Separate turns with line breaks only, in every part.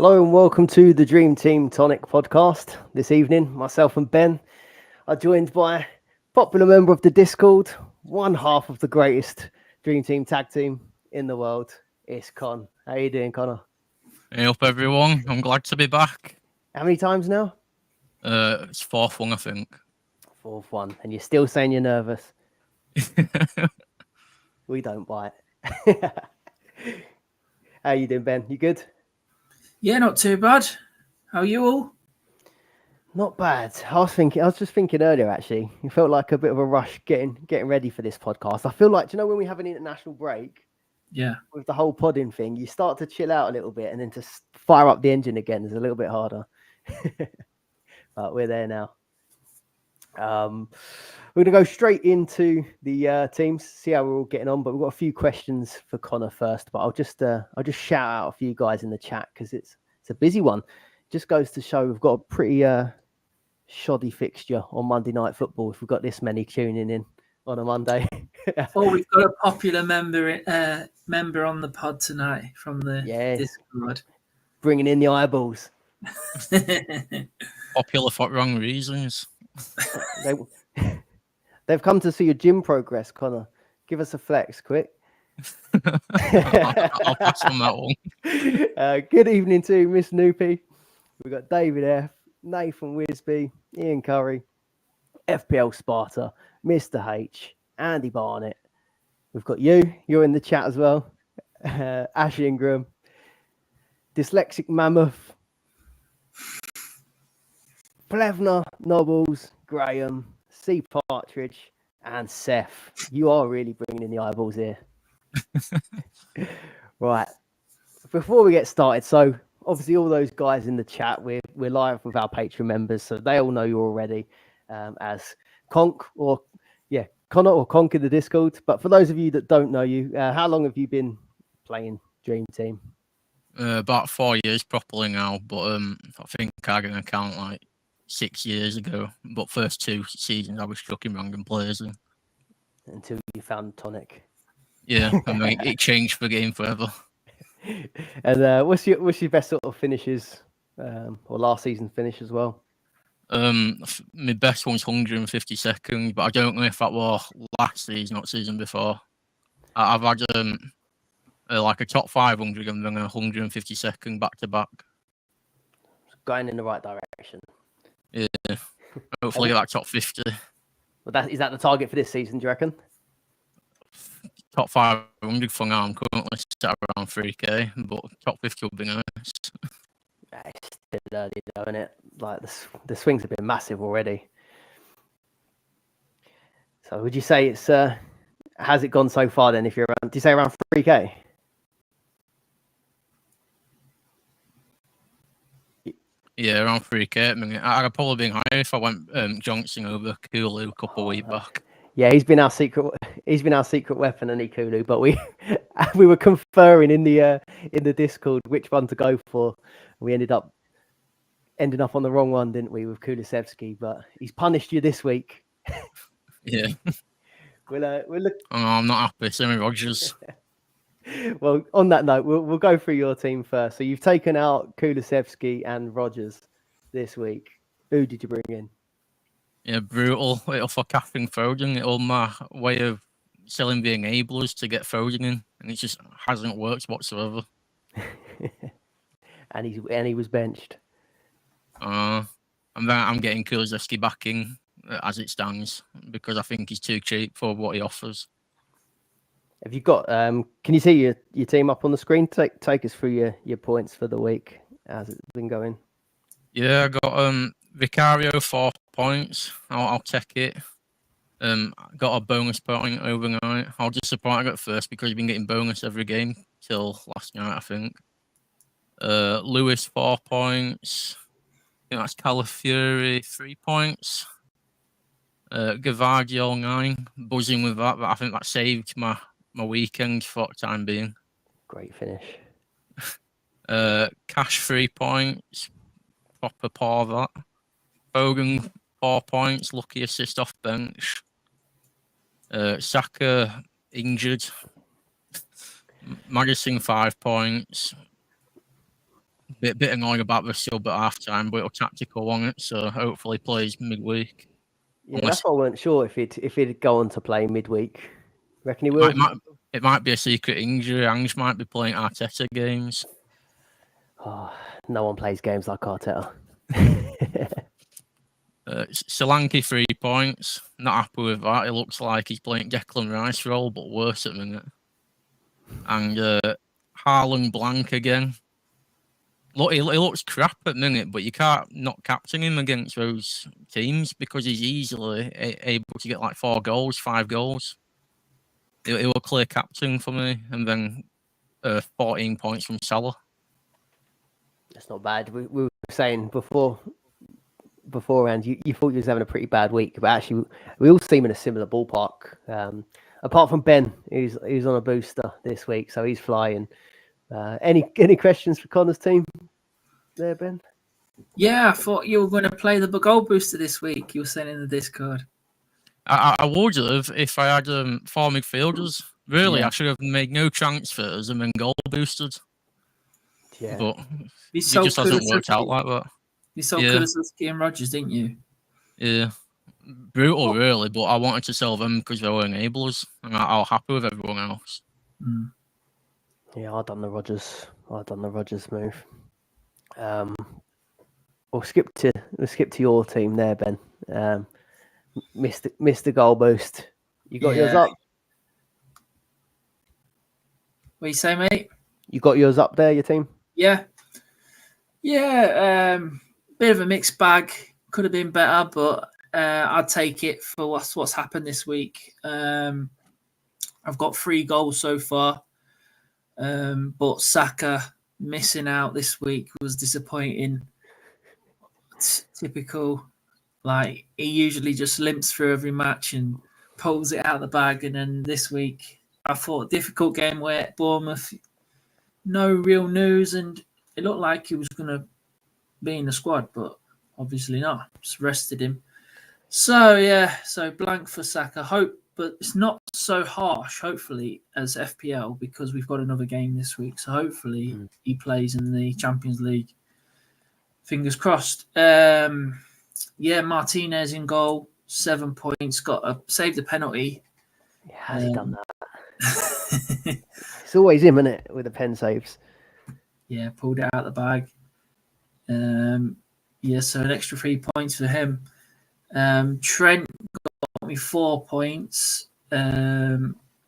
Hello and welcome to the Dream Team Tonic podcast. This evening, myself and Ben are joined by a popular member of the Discord, one half of the greatest Dream Team tag team in the world. It's Con. How you doing, Connor?
Hey up, everyone. I'm glad to be back.
How many times now?
It's fourth one, I think.
Fourth one. And you're still saying you're nervous. We don't bite. How you doing, Ben? You good?
Yeah, not too bad. How are you all?
Not bad. I was just thinking earlier, actually, it felt like a bit of a rush getting ready for this podcast. I feel like, do you know, when we have an international break,
Yeah.
with the whole podding thing, you start to chill out a little bit and then to fire up the engine again is a little bit harder. But we're there now. We're going to go straight into the teams, see how we're all getting on. But we've got a few questions for Connor first. But I'll just shout out a few guys in the chat because it's a busy one. Just goes to show we've got a pretty shoddy fixture on Monday Night Football if we've got this many tuning in on a Monday.
Oh, we've got a popular member on the pod tonight from the Discord.
Bringing in the eyeballs.
Popular for wrong reasons.
They've come to see your gym progress, Connor. Give us a flex, quick.
I'll pass on that one.
Good evening to Miss Noopy. We've got David F, Nathan Wisby, Ian Curry, FPL Sparta, Mr. H, Andy Barnett. We've got you. You're in the chat as well. Ash Ingram, Dyslexic Mammoth, Plevna, Nobbles, Graham, C. Partridge, and Seth. You are really bringing in the eyeballs here. Right. Before we get started, so obviously all those guys in the chat, we're live with our Patreon members, so they all know you already as Connor or Conk in the Discord. But for those of you that don't know you, how long have you been playing Dream Team?
About 4 years properly now, but I think I can count like 6 years ago. But first 2 seasons I was stuck in random players.
Until you found Tonic.
Yeah, I mean, it changed the game forever.
And what's your best sort of finishes or last season finish as well?
My best one's 152nd, but I don't know if that was last season, not season before. I've had like a top 500 and then 152nd back to back.
Going in the right direction.
Yeah, hopefully get that top 50.
Well, is that the target for this season? Do you reckon?
Top 500 for now. I'm currently set around 3k, but top 50 would be nice.
It's still early, though, isn't it? Like the swings have been massive already. So would you say it's has it gone so far then? If you're around, do you say around 3k?
Yeah, around 3k. I mean, I'd have probably been higher if I went Johnson over Kulu a couple of weeks back.
Yeah, he's been our secret weapon, and Kulu. But we were conferring in the Discord which one to go for. We ended up on the wrong one, didn't we, with Kulusevski? But he's punished you this week.
Yeah.
We'll look.
Oh, I'm not happy. Sammy Rogers.
Well, on that note, we'll go through your team first. So you've taken out Kulusevski and Rogers this week. Who did you bring in?
Yeah, brutal. It'll for Catherine Foden. It'll my way of selling the enablers to get Foden in, and it just hasn't worked whatsoever.
and he was benched.
And then I'm getting Kulusevski back in as it stands because I think he's too cheap for what he offers.
Have you got? Can you see your team up on the screen? Take us through your points for the week as it's been going.
Yeah, I got Vicario 4 points. I'll take it. Got a bonus point overnight. I was disappointed at first because he's been getting bonus every game till last night, I think. Lewis 4 points. I think that's Calafiori 3 points. Gavadio 9. Buzzing with that, but I think that saved my weekend for the time being.
Great finish.
Cash 3 points. Proper paw that. Foden 4 points. Lucky assist off bench. Saka injured. Madison 5 points. bit annoying about the sub at half time, but it'll tactical on it, so hopefully plays midweek.
Yeah, that's why I weren't sure if he'd go on to play midweek. Reckon he will?
It might be a secret injury. Ange might be playing Arteta games.
Oh, no one plays games like Arteta.
Solanke 3 points. Not happy with that. It looks like he's playing Declan Rice role, but worse at the minute. And Haaland blank again. Look, he looks crap at the minute, but you can't not captain him against those teams because he's easily able to get like 4 goals, 5 goals. He will clear captain for me, and then 14 points from Salah.
That's not bad. We were saying beforehand, you thought you was having a pretty bad week, but actually we all seem in a similar ballpark. Apart from Ben, who's on a booster this week, so he's flying. Any questions for Connor's team there, Ben?
Yeah, I thought you were going to play the goal booster this week. You were saying in the Discord.
I would have if I had 4 midfielders. Really,
Yeah.
I should have made no transfers and then goal boosted.
Yeah,
But
You
it just hasn't worked out like that.
You sold Kulusevski and Rodgers, didn't you?
Yeah. Brutal, really, but I wanted to sell them because they were enablers, and I was happy with everyone else.
Mm.
Yeah, I've done the Rodgers move. We'll skip to your team there, Ben. Missed the goal boost. You got yours up?
What you say, mate?
You got yours up there, your team?
Yeah. Yeah, bit of a mixed bag. Could have been better, but I'd take it for what's happened this week. I've got 3 goals so far, but Saka missing out this week was disappointing. It's typical. Like, he usually just limps through every match and pulls it out of the bag. And then this week, I thought difficult game where Bournemouth, no real news, and it looked like he was going to be in the squad, but obviously not. Just rested him. So, yeah, blank for Saka. But it's not so harsh, hopefully, as FPL because we've got another game this week. So hopefully he plays in the Champions League. Fingers crossed. Martinez in goal, 7 points. Saved the penalty.
Yeah, has he done that? It's always him, isn't it, with the pen saves?
Yeah, pulled it out of the bag. So an extra 3 points for him. Trent got me 4 points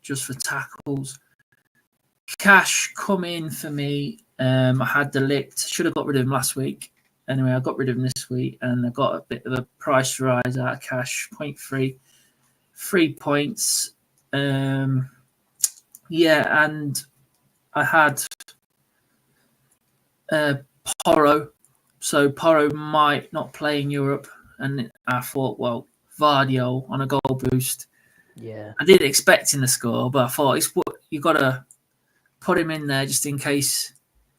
just for tackles. Cash come in for me. I had the licked. Should have got rid of him last week. Anyway, I got rid of him this week, and I got a bit of a price rise out of Cash, 0.3. 3 points. And I had Porro. So Porro might not play in Europe, and I thought, well, Vardio on a goal boost.
Yeah,
I did expect him to score, but I thought you got to put him in there just in case.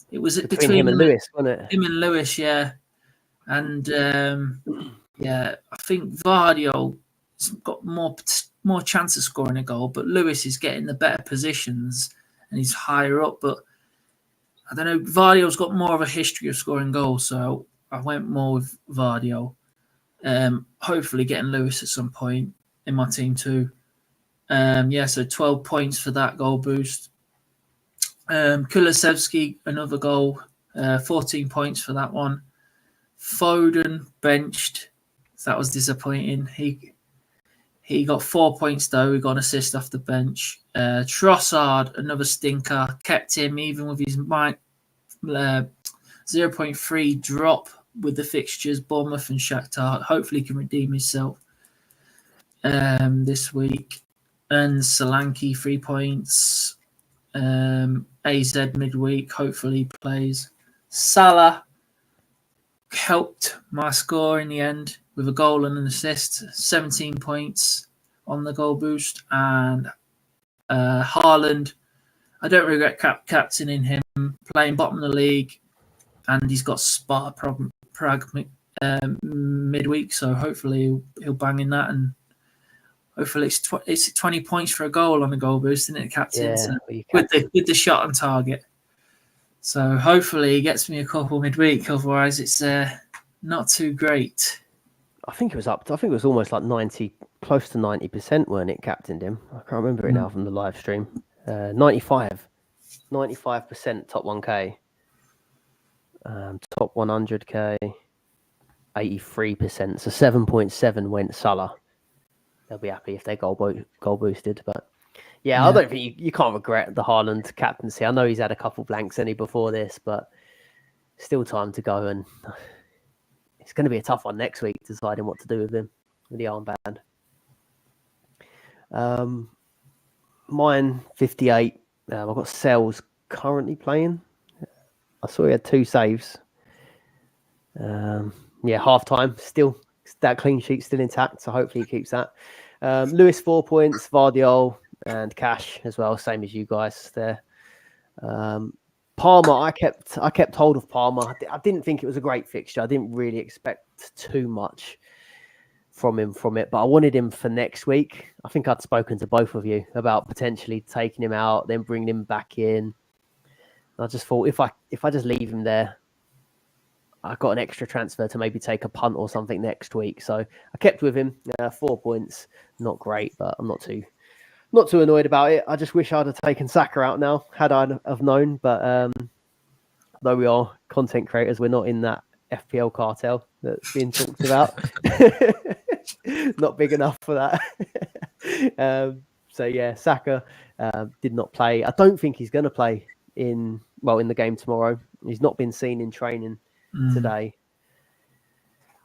It was between
him and Lewis, wasn't it?
Him and Lewis, yeah. And I think Vardio's got more chance of scoring a goal, but Lewis is getting the better positions and he's higher up. But I don't know, Vardio's got more of a history of scoring goals, so I went more with Vardio. Hopefully getting Lewis at some point in my team too. So 12 points for that goal boost. Kulusevski, another goal, 14 points for that one. Foden benched, so that was disappointing. He got 4 points though. He got an assist off the bench. Trossard, another stinker, kept him even with his 0.3 drop with the fixtures, Bournemouth and Shakhtar. Hopefully, he can redeem himself this week. And Solanke, 3 points. AZ midweek, hopefully he plays. Salah helped my score in the end with a goal and an assist, 17 points on the goal boost. And Haaland, I don't regret captaining him, playing bottom of the league, and he's got Sparta Prague midweek, so hopefully he'll bang in that, and hopefully it's 20 points for a goal on the goal boost, isn't it, captain?
Yeah,
so with the shot on target. So hopefully he gets me a couple midweek. Otherwise, it's not too great.
I think it was almost like 90, close to 90%, weren't it, captained him? I can't remember it now from the live stream. 95% top 1K, top 100K, 83%. So 7.7 went Salah. They'll be happy if they goal boosted. But yeah, I don't think you can't regret the Haaland captaincy. I know he's had a couple blanks any before this, but still time to go, and it's going to be a tough one next week deciding what to do with him with the armband. Mine 58. I've got Sells currently playing. I saw he had 2 saves. Half time still, that clean sheet still intact, so hopefully he keeps that. Lewis 4 points, Vardiol and Cash as well, same as you guys there. Palmer, I kept hold of Palmer. I didn't think it was a great fixture. I didn't really expect too much from it, but I wanted him for next week. I think I'd spoken to both of you about potentially taking him out, then bringing him back in. I just thought if I just leave him there, I got an extra transfer to maybe take a punt or something next week. So I kept with him. 4 points, not great, but I'm not too annoyed about it. I just wish I'd have taken Saka out now, had I have known. But though we are content creators, we're not in that FPL cartel that's being talked about. Not big enough for that. So yeah, Saka did not play. I don't think he's going to play in the game tomorrow. He's not been seen in training today.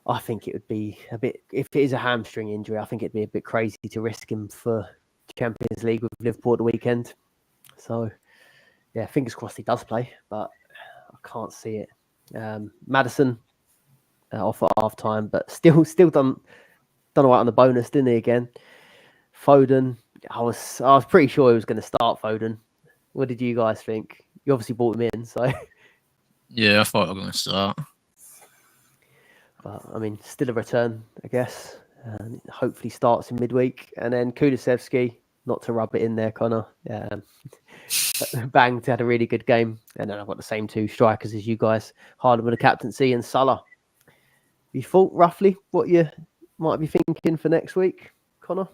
I think it would be a bit, if it is a hamstring injury, I think it'd be a bit crazy to risk him for Champions League with Liverpool at the weekend. So yeah, fingers crossed he does play, but I can't see it. Maddison off at half time, but still done all right on the bonus, didn't he again? Foden, I was pretty sure he was going to start Foden. What did you guys think? You obviously brought him in, so
yeah, I thought I was going to start.
But I mean, still a return, I guess. Hopefully starts in midweek, and then Kulusevski, not to rub it in there, Connor. Banged, had a really good game, and then I've got the same 2 strikers as you guys, Haaland with a captaincy and Salah. You thought roughly what you might be thinking for next week, Connor?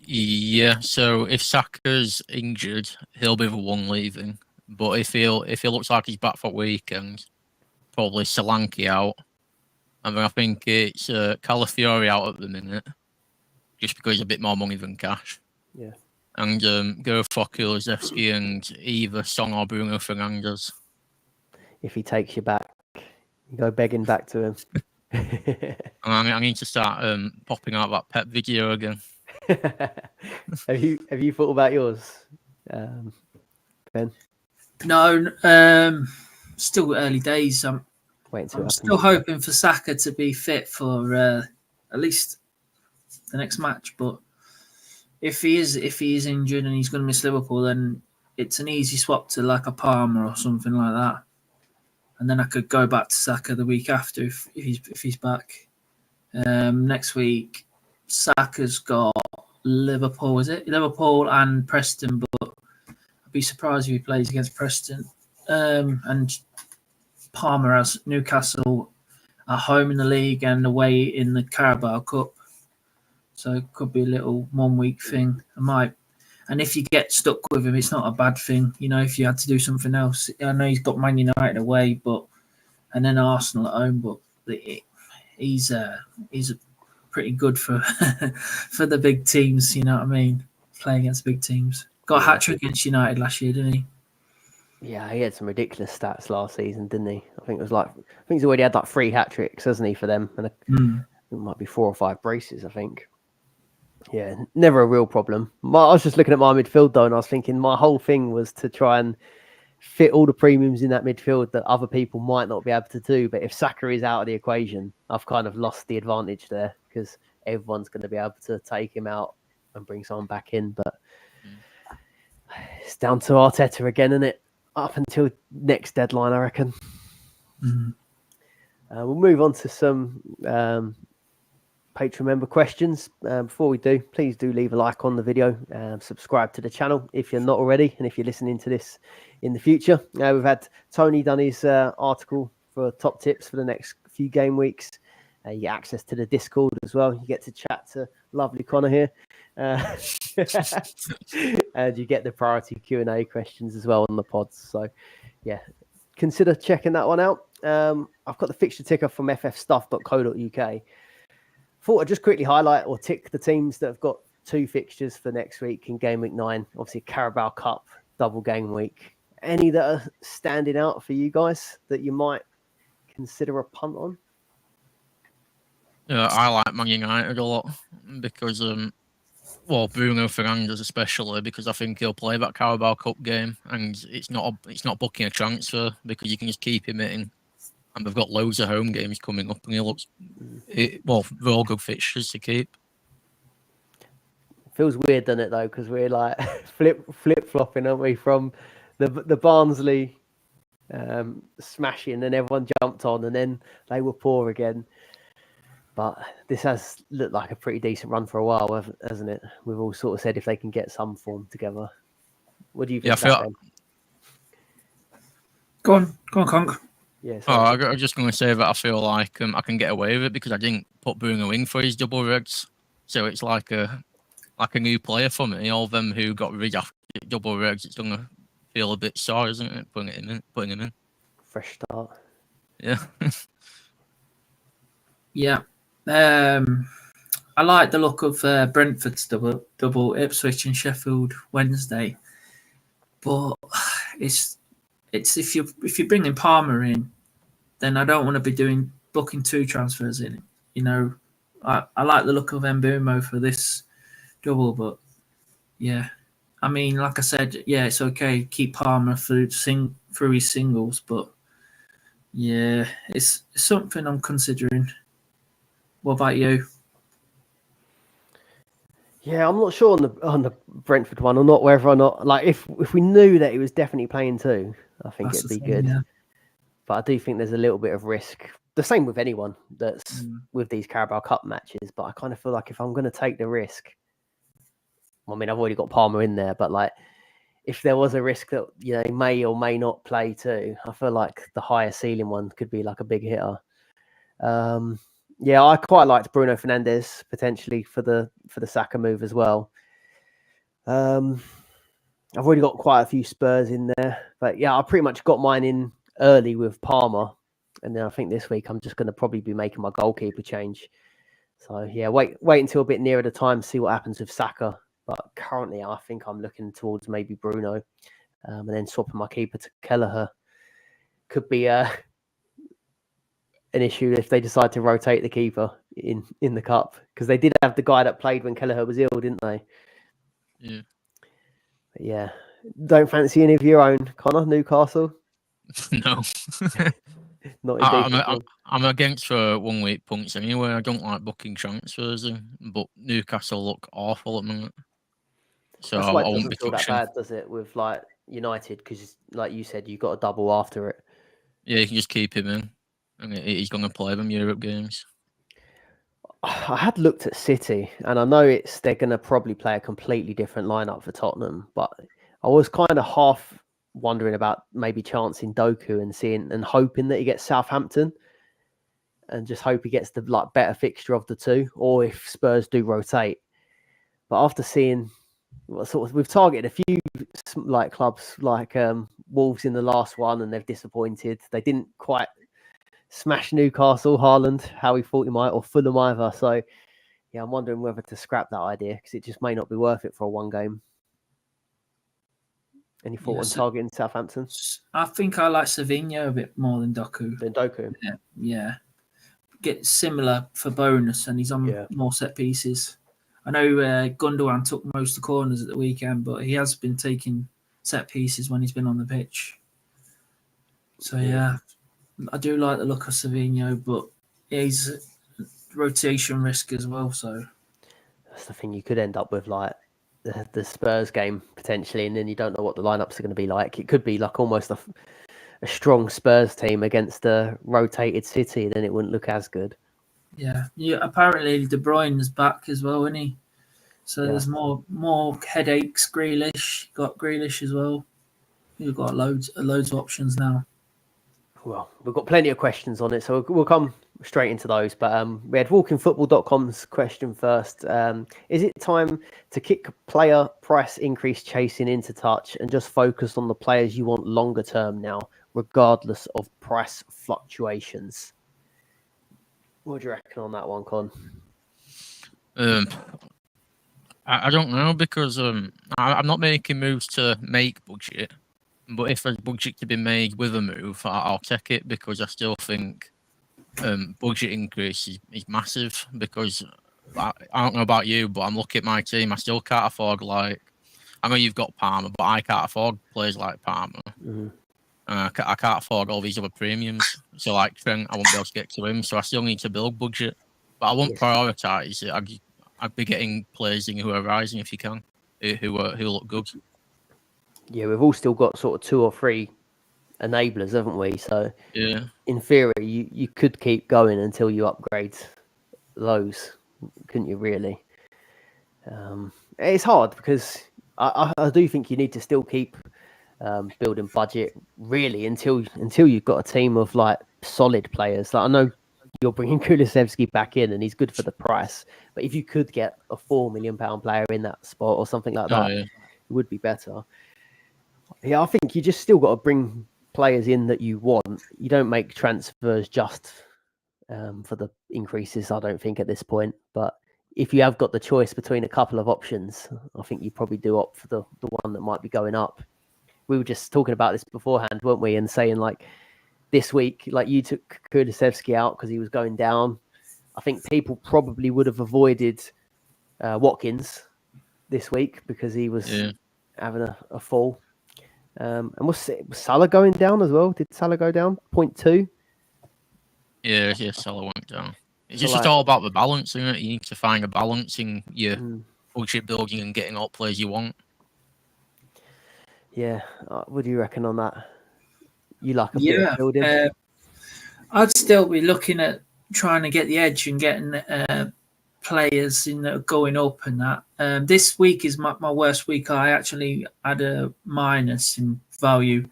Yeah. So if Saka's injured, he'll be the one leaving. But if he looks like he's back for weekend, probably Solanke out. And then I think it's Calafiori out at the minute, just because he's a bit more money than Cash.
Yeah.
And go for Kulusevski and either Son or Bruno Fernandes.
If he takes you back, you go begging back to him.
I need to start popping out that Pep video again.
Have you thought about yours, Ben?
No, still early days. I'm still hoping for Saka to be fit for at least the next match. But if he is injured and he's going to miss Liverpool, then it's an easy swap to like a Palmer or something like that. And then I could go back to Saka the week after if he's back. Next week, Saka's got Liverpool, is it? Liverpool and Preston, but I'd be surprised if he plays against Preston. And Palmer has Newcastle at home in the league and away in the Carabao Cup. So it could be a little 1 week thing. And if you get stuck with him, it's not a bad thing. You know, if you had to do something else. I know he's got Man United away, and then Arsenal at home, but he's pretty good for for the big teams. You know what I mean? Playing against big teams. Got a hat trick against United last year, didn't he?
Yeah, he had some ridiculous stats last season, didn't he? I think he's already had like 3 hat tricks, hasn't he, for them? And it might be 4 or 5 braces, I think. Yeah, never a real problem. I was just looking at my midfield though, and I was thinking my whole thing was to try and fit all the premiums in that midfield that other people might not be able to do. But if Saka is out of the equation, I've kind of lost the advantage there because everyone's going to be able to take him out and bring someone back in. But it's down to Arteta again, isn't it? Up until next deadline, I reckon. We'll move on to some Patreon member questions. Before we do, please do leave a like on the video, subscribe to the channel if you're not already, and if you're listening to this in the future. We've had Tony done his article for top tips for the next few game weeks. You get access to the Discord as well. You get to chat to lovely Connor here. And you get the priority Q&A questions as well on the pods. So, yeah, consider checking that one out. I've got the fixture ticker from ffstuff.co.uk. Thought I'd just quickly highlight or tick the teams that have got 2 fixtures for next week in game week 9. Obviously, Carabao Cup, double game week. Any that are standing out for you guys that you might consider a punt on?
I like Man United a lot because, Bruno Fernandes especially, because I think he'll play that Carabao Cup game, and it's not booking a transfer because you can just keep him in. And we've got loads of home games coming up, and he looks, they're all good fixtures to keep.
Feels weird, doesn't it, though? Because we're like flip-flopping, aren't we, from the Barnsley smashing, and everyone jumped on, and then they were poor again. But this has looked like a pretty decent run for a while, hasn't it? We've all sort of said if they can get some form together. What do you think?
Yeah,
Go on, Conk.
Yeah, I was just going to say that I feel like I can get away with it because I didn't put Bruno in for his double regs, so it's like a new player for me. All them who got rid of double regs, it's going to feel a bit sore, isn't it? Putting him in.
Fresh start.
Yeah.
Yeah. I like the look of Brentford's double Ipswich and Sheffield Wednesday, but it's if you're bringing Palmer in, then I don't want to be booking 2 transfers in. You know, I like the look of Mbeumo for this double, but yeah, I mean, like I said, yeah, it's okay. Keep Palmer through his singles, but yeah, it's something I'm considering. What about you?
Yeah, I'm not sure on the Brentford one or not, whether or not, like, if we knew that he was definitely playing 2, I think it'd be good. Yeah. But I do think there's a little bit of risk. The same with anyone that's with these Carabao Cup matches. But I kind of feel like if I'm going to take the risk, I mean, I've already got Palmer in there, but like, if there was a risk that, you know, he may or may not play 2, I feel like the higher ceiling one could be like a big hitter. Yeah, I quite liked Bruno Fernandes potentially for the Saka move as well. I've already got quite a few Spurs in there, but yeah, I pretty much got mine in early with Palmer, and then I think this week I'm just going to probably be making my goalkeeper change. So yeah, wait until a bit nearer the time, see what happens with Saka. But currently, I think I'm looking towards maybe Bruno, and then swapping my keeper to Kelleher could be an issue if they decide to rotate the keeper in the cup, because they did have the guy that played when Kelleher was ill, didn't they?
Yeah.
But yeah. Don't fancy any of your own, Connor? Newcastle?
No.
Not
I'm against for 1 week punts anyway. I don't like booking transfers, but Newcastle look awful at the minute. So
that's why it
I won't
doesn't
be
feel
touching.
that bad, does it, with like United? Because like you said, you got a double after it.
Yeah, you can just keep him in, and he's going to play them Europe games.
I had looked at City, and I know they're going to probably play a completely different lineup for Tottenham, but I was kind of half wondering about maybe chancing Doku and hoping that he gets Southampton, and just hope he gets the like better fixture of the 2, or if Spurs do rotate. But after seeing we've targeted a few like clubs like Wolves in the last one, and they've disappointed. They didn't quite smash Newcastle, Haaland, how he thought he might, or Fulham either. So yeah, I'm wondering whether to scrap that idea because it just may not be worth it for a 1 game. Any thought on targeting Southampton?
I think I like Savinho a bit more than Doku. Yeah. Get similar for bonus, and he's on more set pieces. I know Gundogan took most of the corners at the weekend, but he has been taking set pieces when he's been on the pitch. So yeah, I do like the look of Savinho, but he's rotation risk as well. So
that's the thing. You could end up with like the Spurs game potentially, and then you don't know what the lineups are going to be like. It could be like almost a strong Spurs team against a rotated City, then it wouldn't look as good.
Yeah. Apparently De Bruyne is back as well, isn't he? So
Yeah.
there's more headaches. Grealish, got Grealish as well. You've got loads of options now.
Well, we've got plenty of questions on it, so we'll come straight into those. But we had walkingfootball.com's question first. Is it time to kick player price increase chasing into touch and just focus on the players you want longer term now, regardless of price fluctuations? What do you reckon on that one, Con?
I don't know, because I'm not making moves to make budget. But if there's budget to be made with a move, I'll take it, because I still think budget increase is massive. Because I don't know about you, but I'm looking at my team. I still can't afford, like, I know you've got Palmer, but I can't afford players like Palmer.
Mm-hmm.
I can't afford all these other premiums. So, like Trent, I won't be able to get to him. So I still need to build budget. But I won't prioritise it. I'd be getting players in who are rising if you can, who look good.
Yeah, we've all still got sort of 2 or 3 enablers, haven't we? So
Yeah.
in theory, you could keep going until you upgrade those, couldn't you? Really, it's hard because I do think you need to still keep building budget really until you've got a team of like solid players. Like I know you're bringing Kulusevski back in, and he's good for the price. But if you could get a £4 million player in that spot or something like that, it would be better. Yeah, I think you just still got to bring players in that you want. You don't make transfers just for the increases, I don't think, at this point. But if you have got the choice between a couple of options, I think you probably do opt for the one that might be going up. We were just talking about this beforehand, weren't we? And saying like this week, like you took Kulusevski out because he was going down. I think people probably would have avoided Watkins this week because he was having a fall. And was Salah going down as well? Did Salah go down? 0.2?
Yeah, Salah went down. It's just all about the balance, isn't it? You need to find a balance in your budget building and getting all players you want.
Yeah. What do you reckon on that? You like a bit of building?
I'd still be looking at trying to get the edge and getting players going up and that. This week is my worst week. I actually had a minus in value,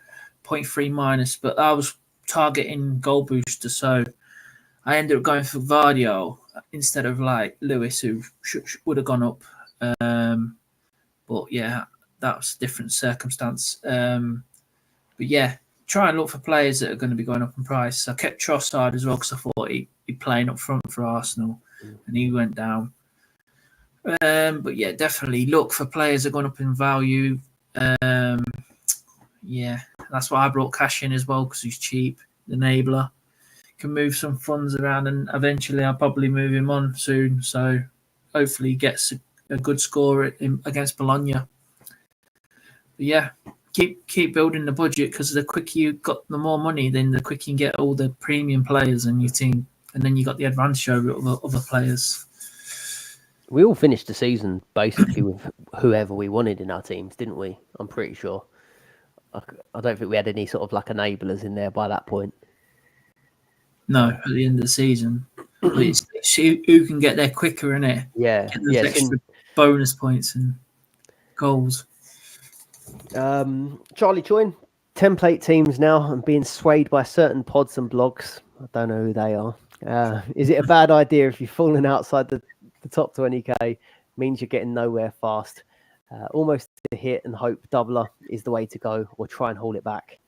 0.3 minus, but I was targeting goal booster, so I ended up going for Vardio instead of like Lewis, who would have gone up. But yeah, that was a different circumstance. But yeah, try and look for players that are going to be going up in price. I kept Trossard as well because I thought he'd be playing up front for Arsenal, and he went down. But yeah, definitely look for players that are going up in value. Yeah, that's why I brought Cash in as well, because he's cheap, the enabler. Can move some funds around, and eventually I'll probably move him on soon. So hopefully he gets a good score against Bologna. But yeah, keep building the budget, because the quicker you got the more money, then the quicker you can get all the premium players in your team, and then you got the advantage over other players.
We all finished the season basically with whoever we wanted in our teams, didn't we? I'm pretty sure. I don't think we had any sort of like enablers in there by that point.
No, at the end of the season. It's who can get there quicker, innit?
Yeah.
Get those extra bonus points and goals.
Charlie Choin, template teams now and being swayed by certain pods and blogs. I don't know who they are. Is it a bad idea if you've fallen outside the top 20k? Means you're getting nowhere fast. Almost to hit and hope doubler is the way to go, or try and hold it back.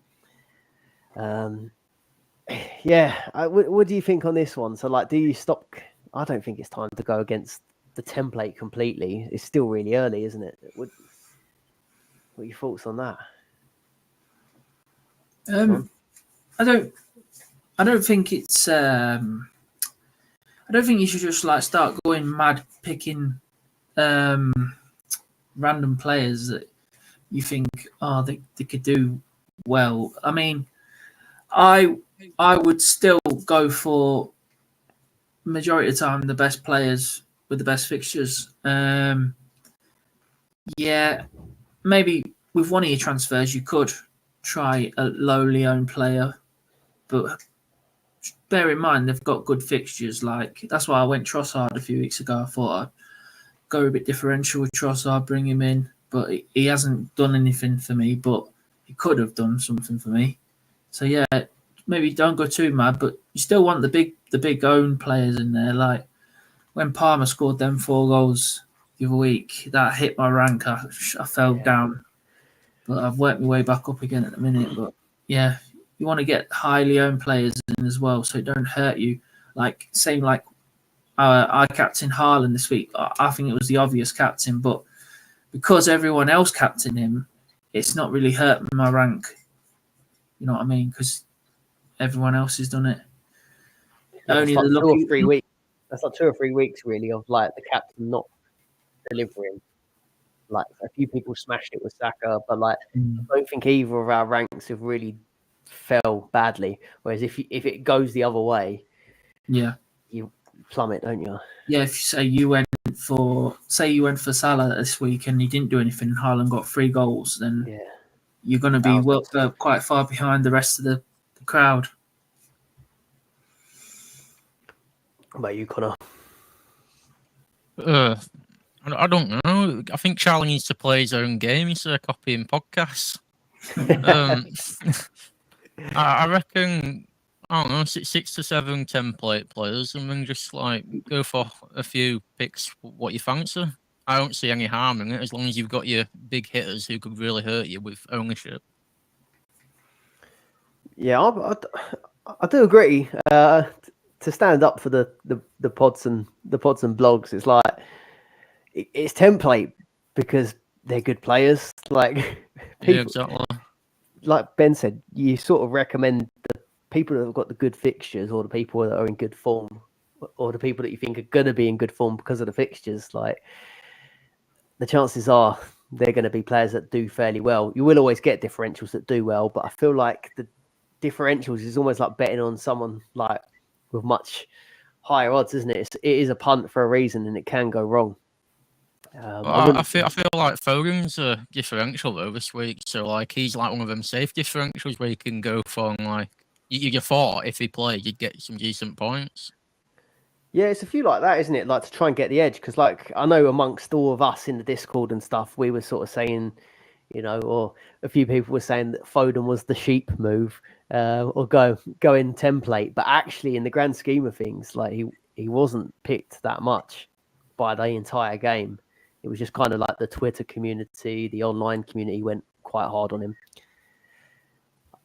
Yeah, what do you think on this one? So, like, do you stop? I don't think it's time to go against the template completely. It's still really early, isn't it? What are your thoughts on that?
I don't think it's. I don't think you should just like start going mad picking random players that you think they could do well. I mean, I would still go for majority of the time the best players with the best fixtures. Yeah, maybe with one of your transfers you could try a lowly owned player, but bear in mind they've got good fixtures. Like that's why I went Trossard a few weeks ago. I thought I'd go a bit differential with Trossard, bring him in, but he hasn't done anything for me. But he could have done something for me. So yeah, maybe don't go too mad, but you still want the big own players in there. Like when Palmer scored them 4 goals the other week, that hit my rank. I fell down, but I've worked my way back up again at the minute. But yeah, you want to get highly owned players in as well, so it don't hurt you. Like same like I captain Haaland this week. I think it was the obvious captain, but because everyone else captained him, it's not really hurting my rank. You know what I mean? Because everyone else has done it.
Yeah,
Only
like
the
2 or
lucky
3 weeks. That's like 2 or 3 weeks really of like the captain not delivering. Like a few people smashed it with Saka, but like I don't think either of our ranks have really fell badly. Whereas if it goes the other way,
yeah,
you plummet, don't you?
yeah. If you say you went for Salah this week and he didn't do anything, and Haaland got 3 goals, then
Yeah.
you're going to be
Thousands.
quite far behind the rest of the crowd.
What about you, Connor?
I don't know. I think Charlie needs to play his own game instead of copying podcasts. I reckon, I don't know, 6 to 7 template players, and then just like go for a few picks what you fancy. I don't see any harm in it as long as you've got your big hitters who could really hurt you with ownership.
Yeah, I do agree. To stand up for the pods and blogs, it's like it's template because they're good players. Like people,
Yeah, exactly.
Like Ben said, you sort of recommend the people that have got the good fixtures, or the people that are in good form, or the people that you think are going to be in good form because of the fixtures. Like the chances are they're going to be players that do fairly well. You will always get differentials that do well, but I feel like the differentials is almost like betting on someone like with much higher odds, isn't it? It is a punt for a reason, and it can go wrong.
I feel like Foden's a differential though this week, so like he's like one of them safe differentials where you can go for like you thought if he played you'd get some decent points.
Yeah, it's a few like that, isn't it? Like to try and get the edge, because like I know amongst all of us in the Discord and stuff, we were sort of saying, you know, or a few people were saying that Foden was the sheep move, or go in template. But actually, in the grand scheme of things, like he wasn't picked that much by the entire game. It was just kind of like the Twitter community, the online community went quite hard on him.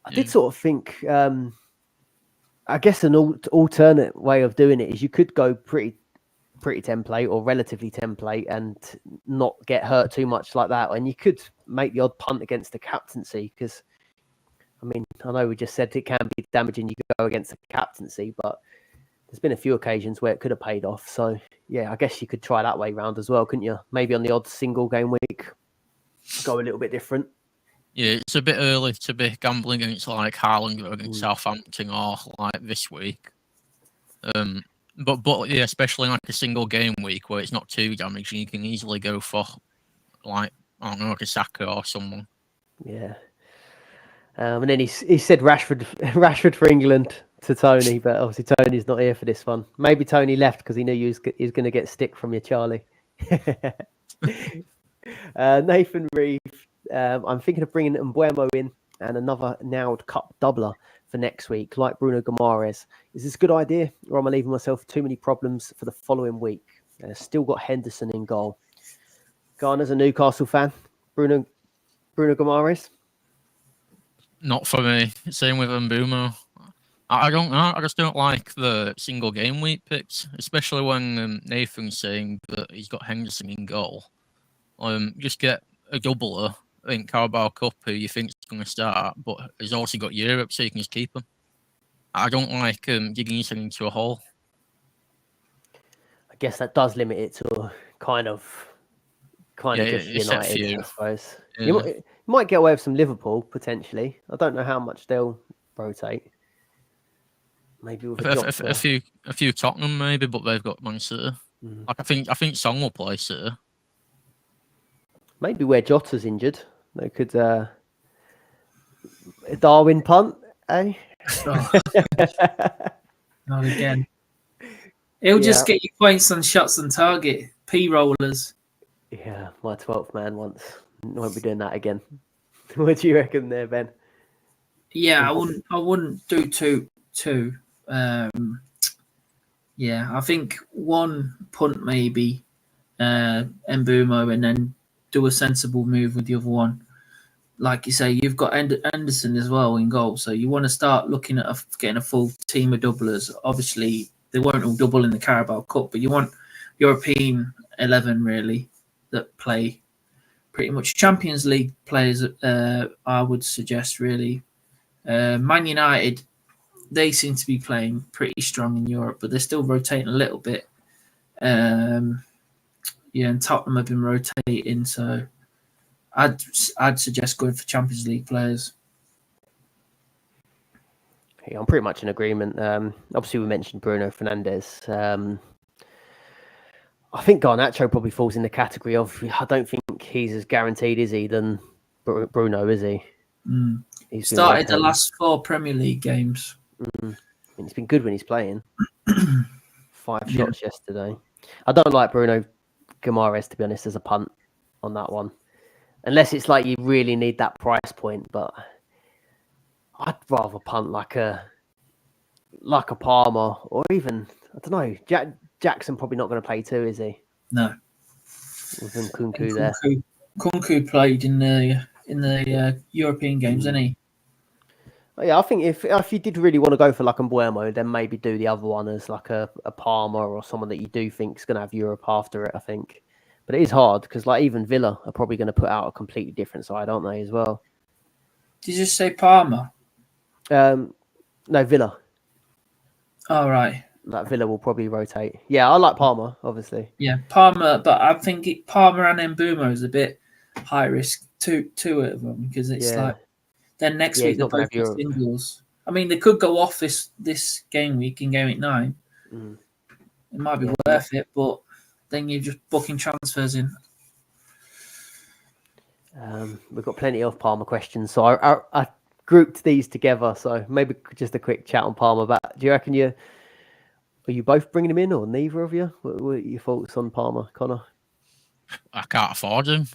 I did sort of think, I guess an alternate way of doing it is you could go pretty template or relatively template and not get hurt too much like that. And you could make the odd punt against the captaincy, because, I mean, I know we just said it can be damaging you go against the captaincy, but there's been a few occasions where it could have paid off. So, yeah, I guess you could try that way round as well, couldn't you? Maybe on the odd single game week, go a little bit different.
Yeah, it's a bit early to be gambling against like Haaland against Southampton or like this week. But yeah, especially in like a single game week where it's not too damaging, you can easily go for like I don't know, like a Saka or someone.
Yeah. And then he said Rashford for England to Tony, but obviously Tony's not here for this one. Maybe Tony left because he knew he was going to get stick from you, Charlie. Nathan Reeve, I'm thinking of bringing Mbuemo in and another Nailed Cup doubler for next week, like Bruno Guimaraes. Is this a good idea, or am I leaving myself too many problems for the following week? Still got Henderson in goal. Garner's a Newcastle fan. Bruno Guimaraes?
Not for me. Same with Mbumo. I don't know. I just don't like the single game week picks, especially when Nathan's saying that he's got Henderson in goal. Just get a doubler in Carabao Cup who you think's going to start, but he's also got Europe, so you can just keep him. I don't like digging yourself into a hole.
I guess that does limit it to kind of just United, I suppose. Yeah. You might get away with some Liverpool potentially. I don't know how much they'll rotate. Maybe with
a few Tottenham maybe, but they've got Man City. Like I think Song will play City.
Maybe where Jota's injured, they could Darwin punt, eh?
Oh. Not again. He'll just get you points on shots on target. P-rollers.
Yeah, my 12th man once. Won't be doing that again. What do you reckon there, Ben?
Yeah, I wouldn't do two. Yeah, I think one punt maybe, Mbumo, and then do a sensible move with the other one. Like you say, you've got Anderson as well in goal, so you want to start looking at getting a full team of doublers. Obviously, they won't all double in the Carabao Cup, but you want European 11 really that play pretty much Champions League players. I would suggest really. Man United, they seem to be playing pretty strong in Europe, but they're still rotating a little bit. And Tottenham have been rotating, so I'd suggest going for Champions League players.
Yeah, I'm pretty much in agreement. Obviously, we mentioned Bruno Fernandes. I think Garnacho probably falls in the category of, I don't think he's as guaranteed, is he, than Bruno, is he?
He's started the last 4 Premier League games.
And he's been good when he's playing. 5 shots yesterday. I don't like Bruno Guimaraes, to be honest, as a punt on that one. Unless it's like you really need that price point, but I'd rather punt like a Palmer, or even, I don't know, Jackson probably not going to play too, is he?
No.
With Nkunku there.
Nkunku played in the European games, didn't he?
Yeah, I think if you did really want to go for like Mbuemo, then maybe do the other one as like a Palmer or someone that you do think is going to have Europe after it, I think. But it is hard because like even Villa are probably going to put out a completely different side, aren't they, as well?
Did you just say Palmer?
No, Villa.
Oh, right.
That Villa will probably rotate. Yeah, I like Palmer, obviously.
Yeah, Palmer, but I think Palmer and Mbumo is a bit high risk, two of them, because it's like then next week they're both singles. I mean, they could go off this game week in Game Week 9. It might be worth it, but then you're just booking transfers in.
We've got plenty of Palmer questions, so I grouped these together. So maybe just a quick chat on Palmer. But do you reckon are you both bringing him in, or neither of you? What are your thoughts on Palmer, Connor?
I can't afford him.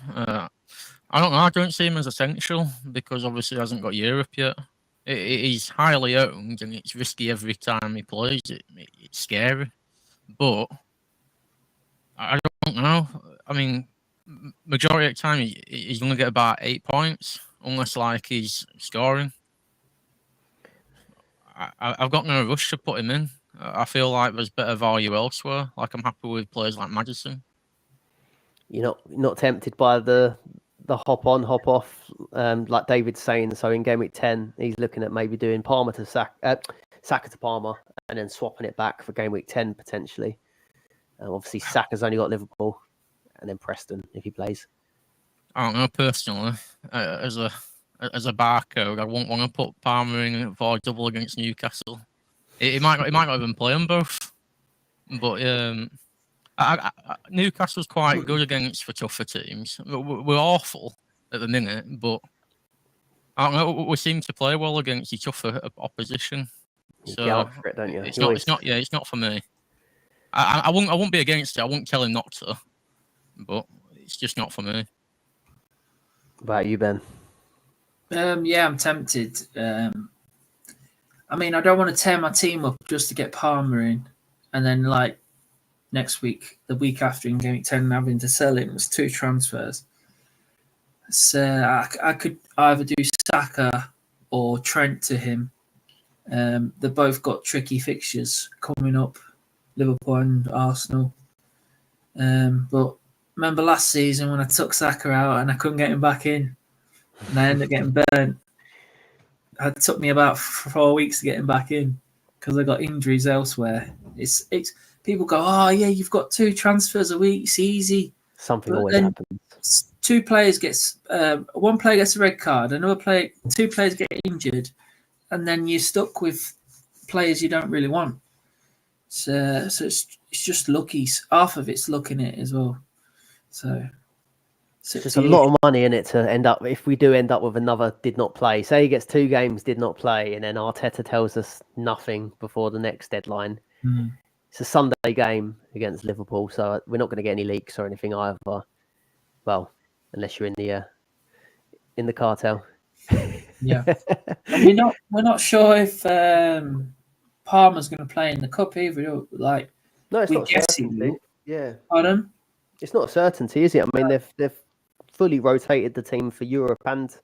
I don't know. I don't see him as essential because obviously he hasn't got Europe yet. He's highly owned and it's risky every time he plays. It's scary. But I don't know. I mean, majority of the time he's going to get about 8 points unless like he's scoring. I've got no rush to put him in. I feel like there's better value elsewhere. Like I'm happy with players like Maddison.
You're not tempted by the hop on, hop off, like David's saying. So in Game Week 10, he's looking at maybe doing Palmer to Saka to Palmer, and then swapping it back for Game Week 10 potentially. Obviously, Saka's only got Liverpool, and then Preston if he plays.
I don't know personally. As a barcode, I won't want to put Palmer in for a double against Newcastle. He might not even play them both, but Newcastle's quite good against for tougher teams. We're awful at the minute, but I don't know. We seem to play well against the tougher opposition. So
get up for it, don't you?
It's not for me. I won't be against it. I won't tell him not to, but it's just not for me.
What about you, Ben?
Yeah, I'm tempted. I mean, I don't want to tear my team up just to get Palmer in, and then like next week, the week after in Game Week 10, having to sell him. It's 2 transfers. So I could either do Saka or Trent to him. They've both got tricky fixtures coming up, Liverpool and Arsenal. But remember last season when I took Saka out and I couldn't get him back in, and I ended up getting burnt. It took me about 4 weeks to get him back in because I got injuries elsewhere. It's people go, oh yeah, you've got 2 transfers a week, it's easy.
Something always happens.
2 players one player gets a red card, 2 players get injured, and then you're stuck with players you don't really want. So it's just lucky. Half of it's luck in it as well. So
It's just a lot of money in it to end up. If we do end up with another did not play, say he gets 2 games did not play, and then Arteta tells us nothing before the next deadline. It's a Sunday game against Liverpool, so we're not going to get any leaks or anything either. Well, unless you're in the cartel.
Yeah, and we're not sure if Palmer's going to play in the cup either. Like,
no, it's not
guessing.
certainty. Yeah,
pardon?
It's not a certainty, is it? I mean, they've fully rotated the team for Europe and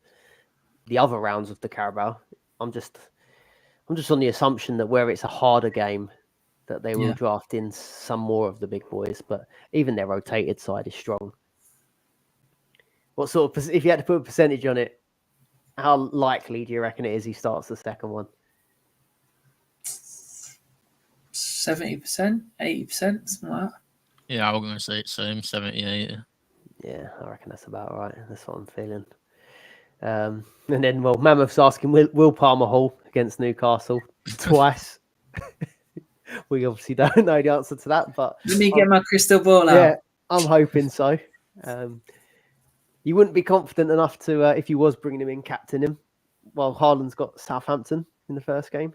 the other rounds of the Carabao. I'm just on the assumption that where it's a harder game, that they will draft in some more of the big boys. But even their rotated side is strong. What sort of, if you had to put a percentage on it, how likely do you reckon it is he starts the second one?
70%, 80%, something like that.
Yeah, I was going to say it's same, 78.
Yeah, I reckon that's about right. That's what I'm feeling. And then, well, Mammoth's asking, will Palmer Hall against Newcastle twice? We obviously don't know the answer to that, but
let me get my crystal ball out.
Yeah, I'm hoping so. You wouldn't be confident enough to, if you was bringing him in, captain him, while Haaland's got Southampton in the first game.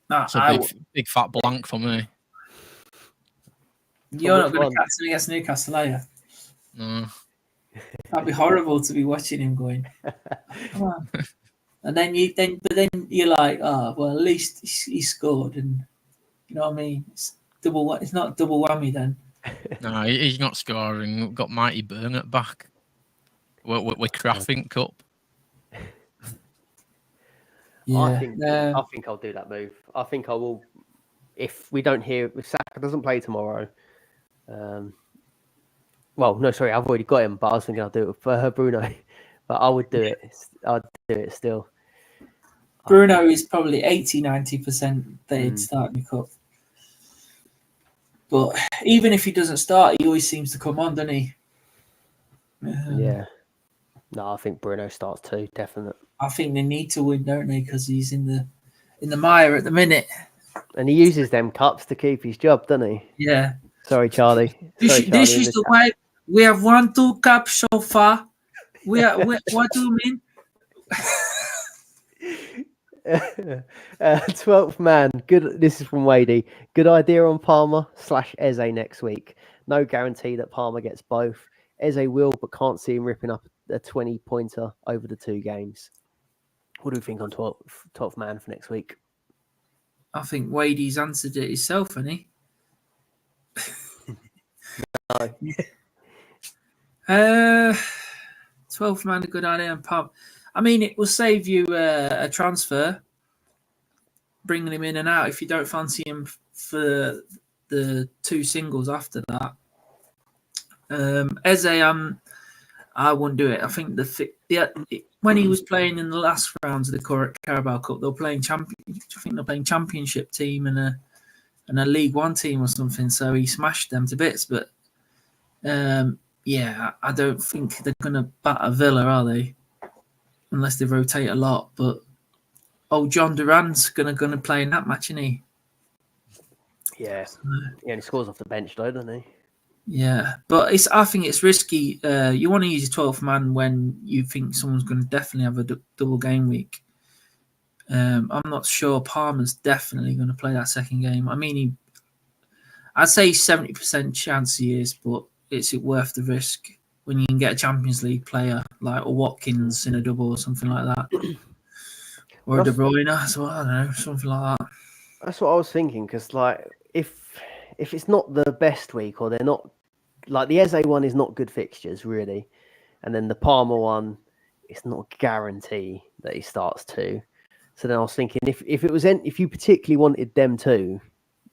It's a big fat blank for me.
You're not going to captain against Newcastle, are you?
No.
That'd be horrible to be watching him going, come on. And then you're like, oh well, at least he scored, and you know what I mean. It's not double whammy then.
No, he's not scoring. We've got Mighty Burnett back. We're Crafting Cup.
Yeah, I think I'll do that move. I think I will. If Saka doesn't play tomorrow. Well, no, sorry, I've already got him, but I was thinking I'll do it for Bruno. But I would do it. I'd do it still.
Bruno is probably 80-90% that he'd start in the cup. But even if he doesn't start, he always seems to come on, doesn't he?
Yeah. No, I think Bruno starts too, definitely.
I think they need to win, don't they? Because he's in the mire at the minute.
And he uses them cups to keep his job, doesn't he?
Yeah.
Sorry, Charlie.
This is the way we have won 2 cups so far. What do you mean?
12th man. Good. This is from Wadey. Good idea on Palmer / Eze next week. No guarantee that Palmer gets both. Eze will, but can't see him ripping up a 20-pointer over the 2 games. What do we think on 12th man for next week?
I think Wadey's answered it himself, hasn't he?
No.
12th man, a good idea on Palmer. I mean, it will save you a transfer, bringing him in and out if you don't fancy him for the 2 singles after that. Eze, I wouldn't do it. I think when he was playing in the last rounds of the Carabao Cup, they were playing Championship team and a League One team or something. So he smashed them to bits. But yeah, I don't think they're going to batter Villa, are they? Unless they rotate a lot. But John Duran's going to play in that match, isn't he?
Yeah. Yeah, and he scores off the bench though, doesn't he?
Yeah, but I think it's risky. You want to use your 12th man when you think someone's going to definitely have a double game week. I'm not sure Palmer's definitely going to play that second game. I mean, I'd say 70% chance he is, but is it worth the risk when you can get a Champions League player like a Watkins in a double or something like that? Or a De Bruyne as well, I don't know, something like that.
That's what I was thinking, because like if it's not the best week, or they're not, like the Eze one is not good fixtures really, and then the Palmer one, it's not a guarantee that he starts too. So then I was thinking, if you particularly wanted them too,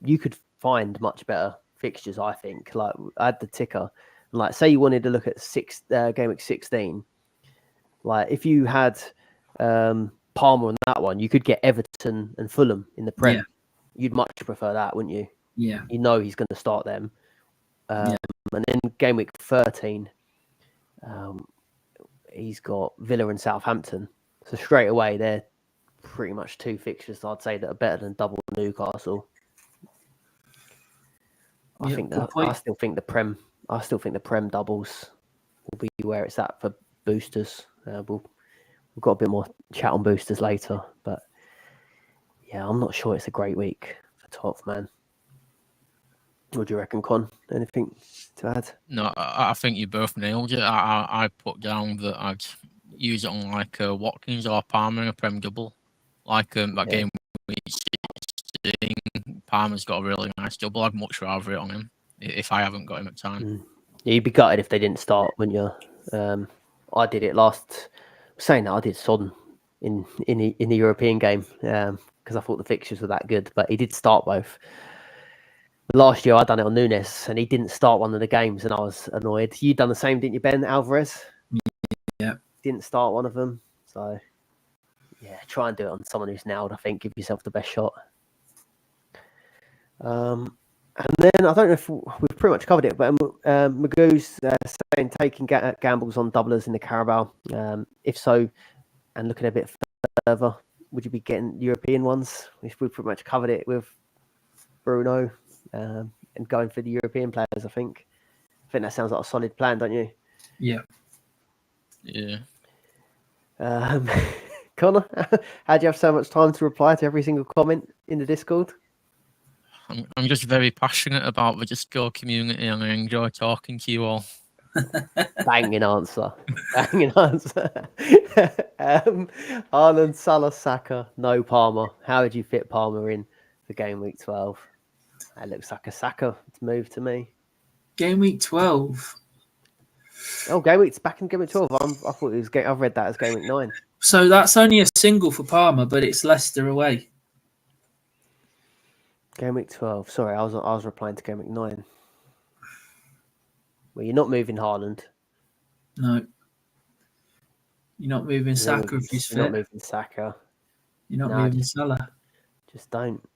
you could find much better fixtures. I think, like I had the ticker, and like say you wanted to look at game week 16, like if you had Palmer on that one, you could get Everton and Fulham in the Prem.
Yeah.
You'd much prefer that, wouldn't you?
Yeah.
You know he's going to start them. And then game week 13, he's got Villa and Southampton. So straight away, they're pretty much 2 fixtures, I'd say, that are better than double Newcastle. I still think the Prem I still think the Prem doubles will be where it's at for boosters. We've got a bit more chat on boosters later, but yeah, I'm not sure it's a great week for 12th man. What do you reckon, Con? Anything to add?
No, I think you both nailed it. I put down that I'd use it on like Watkins or Palmer in a Prem double. Like that game week 16, Palmer's got a really nice double. I'd much rather it on him if I haven't got him at time.
Yeah, you'd be gutted if they didn't start, wouldn't you? I did it last. Saying that, I did Sodden in the European game because I thought the fixtures were that good, but he did start both. Last year, I done it on Nunes, and he didn't start one of the games, and I was annoyed. You done the same, didn't you, Ben Alvarez?
Yeah.
Didn't start one of them, so yeah, try and do it on someone who's nailed. I think give yourself the best shot. And then I don't know if we've pretty much covered it, but Magoo's saying taking gambles on doublers in the Carabao. If so, and looking a bit further, would you be getting European ones? We've pretty much covered it with Bruno and going for the European players. I think that sounds like a solid plan, don't you?
Yeah.
Yeah.
Connor, how do you have so much time to reply to every single comment in the Discord?
I'm just very passionate about the Discord community, and I enjoy talking to you all.
Banging answer. Haaland, Salah, Saka, no Palmer. How would you fit Palmer in for game week 12? That looks like a Saka move to me.
Game week 12.
Oh, game week's back in game week 12. I thought it was I've read that as game week 9.
So that's only a single for Palmer, but it's Leicester away.
Game week 12. Sorry, I was replying to game week 9. Well, you're not moving Haaland.
No. You're not moving Saka if he's fit.
You're not moving Saka.
You're not moving Salah.
Just don't.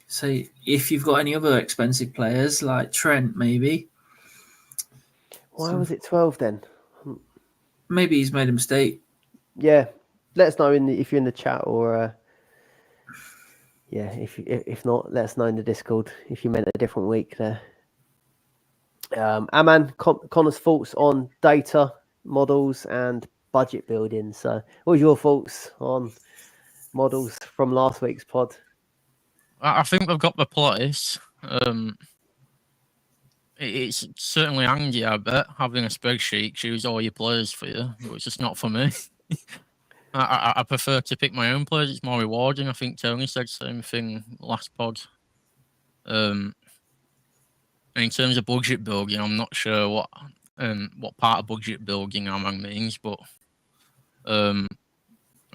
So if you've got any other expensive players like Trent, maybe.
Why was it 12 then?
Maybe he's made a mistake.
Yeah, let us know if you're in the chat, or if not, let us know in the Discord if you meant a different week there. Aman, Connor's thoughts on data models and budget building. So, what was your thoughts on models from last week's pod?
I think they've got the place. It's certainly handy, I bet, having a spreadsheet choose all your players for you, but it's just not for me. I prefer to pick my own players. It's more rewarding. I think Tony said the same thing last pod. In terms of budget building, I'm not sure what part of budget building Amang means, but I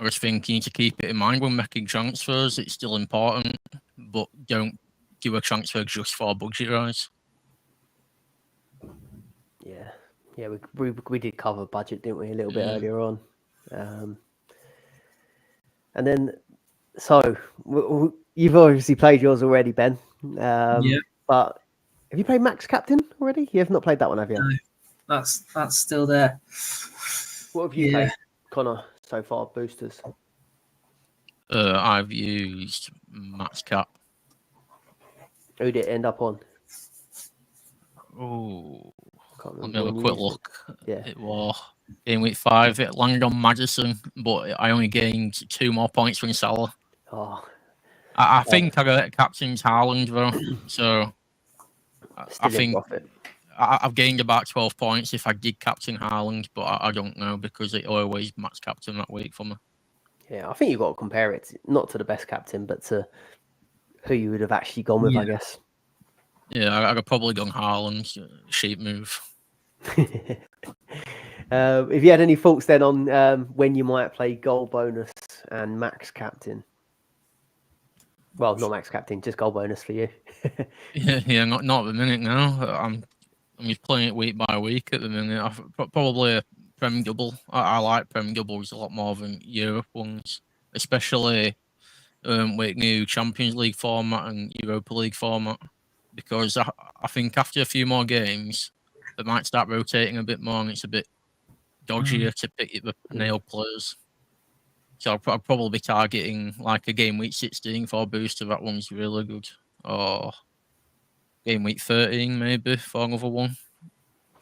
was thinking to keep it in mind when making transfers. It's still important, but don't do a transfer just for a budget rise.
Yeah, we did cover budget, didn't we, a little bit earlier on. And then, so you've obviously played yours already, Ben.
Yeah.
But have you played Max Captain already? You have not played that one, have you?
No, that's still there.
What have you played, Connor, so far? Boosters.
I've used Max Cap.
Who did it end up on?
Oh, let me
when
have a
you
quick
used
look.
Yeah.
It was in week 5. It landed on Madison, but I only gained 2 more points from Salah.
Oh,
I think I got captain's Haaland though, so I think I've gained about 12 points if I did captain Haaland, but I don't know because it always max captain that week for me.
Yeah, I think you've got to compare it not to the best captain, but to who you would have actually gone with, I guess.
Yeah, I'd have probably gone Haaland, sheep move.
If you had any thoughts then on when you might play goal bonus and max captain? Well, not max captain, just goal bonus for you.
yeah, not at the minute now. I'm just playing it week by week at the minute. Probably a Prem double. I like Prem doubles a lot more than Europe ones, especially with new Champions League format and Europa League format, because I think after a few more games, they might start rotating a bit more, and it's a bit dodgier to pick the nailed players. So I'll probably be targeting like a game week 16 for a booster. That one's really good. Or game week 13 maybe for another one.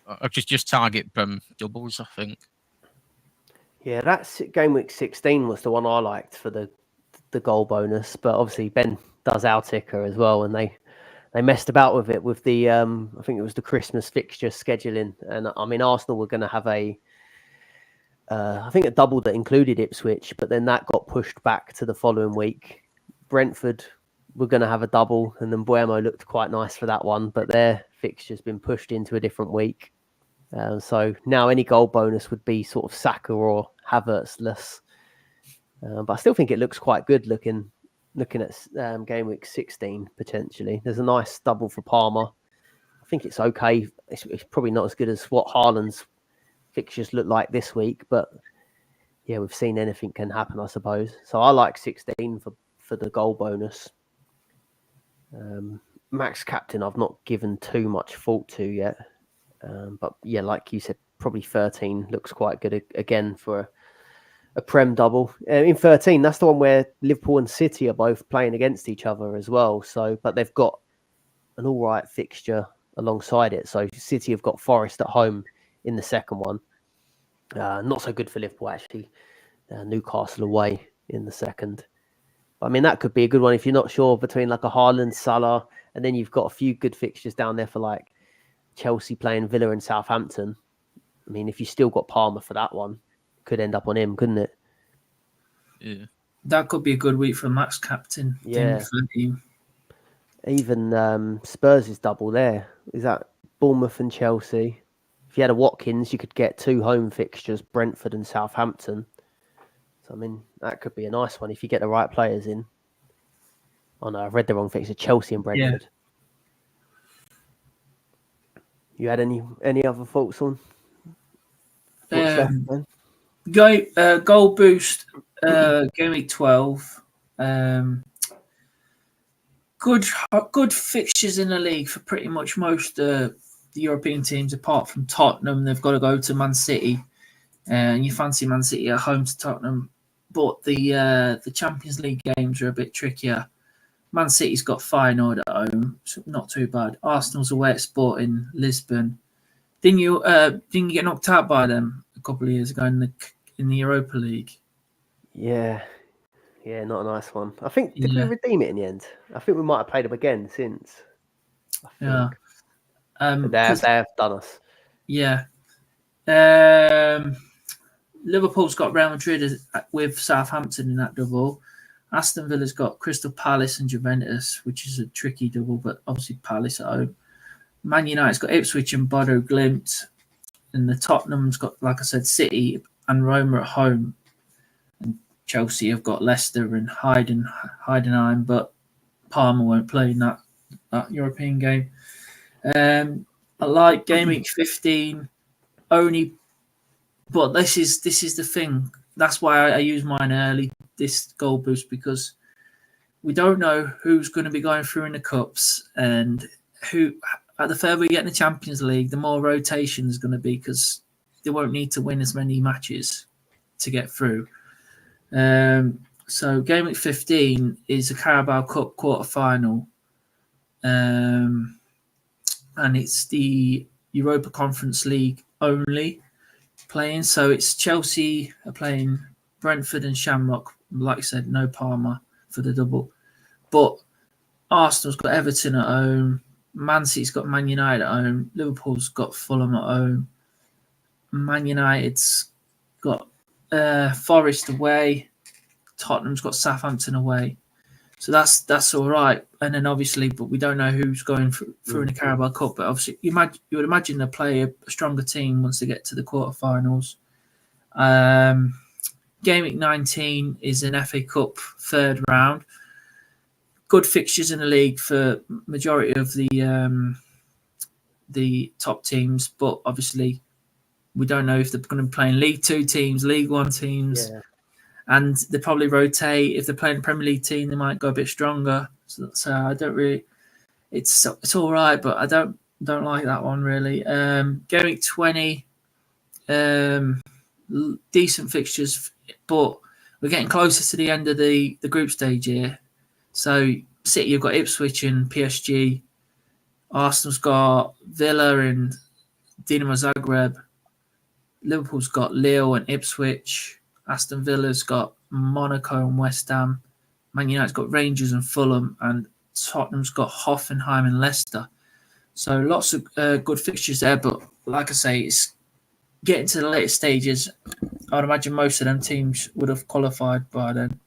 I just target doubles, I think.
Yeah, that's game week 16 was the one I liked for the goal bonus, but obviously Ben does our ticker as well, and they messed about with it with the I think it was the Christmas fixture scheduling, and I mean Arsenal were going to have I think a double that included Ipswich, but then that got pushed back to the following week. Brentford were going to have a double, and then Buemo looked quite nice for that one, but their fixture's been pushed into a different week. So now any goal bonus would be sort of Saka or Havertz-less. But I still think it looks quite good looking at game week 16 potentially. There's a nice double for Palmer. I think it's okay. It's probably not as good as what Haaland's fixtures look like this week, but yeah, we've seen anything can happen, I suppose. So I like 16 for the goal bonus. Max captain, I've not given too much thought to yet. But yeah, like you said, probably 13 looks quite good again for a Prem double. In 13, that's the one where Liverpool and City are both playing against each other as well. So, but they've got an all right fixture alongside it. So City have got Forest at home in the second one. Not so good for Liverpool, actually. Newcastle away in the second. But, I mean, that could be a good one if you're not sure between like a Haaland, Salah, and then you've got a few good fixtures down there for like Chelsea playing Villa and Southampton. I mean, if you still got Palmer for that one, could end up on him, couldn't it?
Yeah.
That could be a good week for Max captain.
Yeah. Even Spurs is double there. Is that Bournemouth and Chelsea? If you had a Watkins, you could get 2 home fixtures, Brentford and Southampton. So, I mean, that could be a nice one if you get the right players in. Oh, no, I've read the wrong fixture. Chelsea and Brentford. Yeah. You had any other thoughts on what's left, man?
Goal boost, game week 12. Good fixtures in the league for pretty much most the European teams, apart from Tottenham. They've got to go to Man City, and you fancy Man City at home to Tottenham. But the Champions League games are a bit trickier. Man City's got Feyenoord at home, so not too bad. Arsenal's away at Sporting Lisbon. Didn't you get knocked out by them a couple of years ago in the Europa League?
Yeah, not a nice one. I think did we redeem it in the end? I think we might have played them again since.
Yeah,
they have done us.
Yeah. Liverpool's got Real Madrid with Southampton in that double. Aston Villa's got Crystal Palace and Juventus, which is a tricky double, but obviously Palace at home. Man United's got Ipswich and Bodo Glimt. And the Tottenham's got, like I said, City and Roma at home. And Chelsea have got Leicester and Heidenheim, but Palmer won't play in that European game. I like game week 15 only, but this is the thing. That's why I use mine early, this goal boost, because we don't know who's going to be going through in the cups, and who at the further we get in the Champions League, the more rotation is going to be, because they won't need to win as many matches to get through. So game week 15 is a Carabao Cup quarter-final, and it's the Europa Conference League only playing. So it's Chelsea are playing Brentford and Shamrock. Like I said, no Palmer for the double. But Arsenal's got Everton at home. Man City's got Man United at home. Liverpool's got Fulham at home. Man United's got Forest away. Tottenham's got Southampton away. So that's all right. And then obviously, but we don't know who's going through in the Carabao Cup. But obviously, you would imagine they'll play a stronger team once they get to the quarterfinals. Game week 19 is an FA Cup third round. Good fixtures in the league for majority of the top teams, but obviously we don't know if they're going to be playing League 2 teams, League 1 teams. Yeah. And they probably rotate. If they're playing a Premier League team, they might go a bit stronger. So I don't really. It's all right, but I don't like that one really. Game week 20, decent fixtures, but we're getting closer to the end of the group stage here. So City, you've got Ipswich and PSG Arsenal's got Villa and Dinamo Zagreb. Liverpool's got Lille and Ipswich. Aston Villa's got Monaco and West Ham. Man United's got Rangers and Fulham. And Tottenham's got Hoffenheim and Leicester. So lots of good fixtures there. But like I say, it's getting to the later stages. I'd imagine most of them teams would have qualified by then.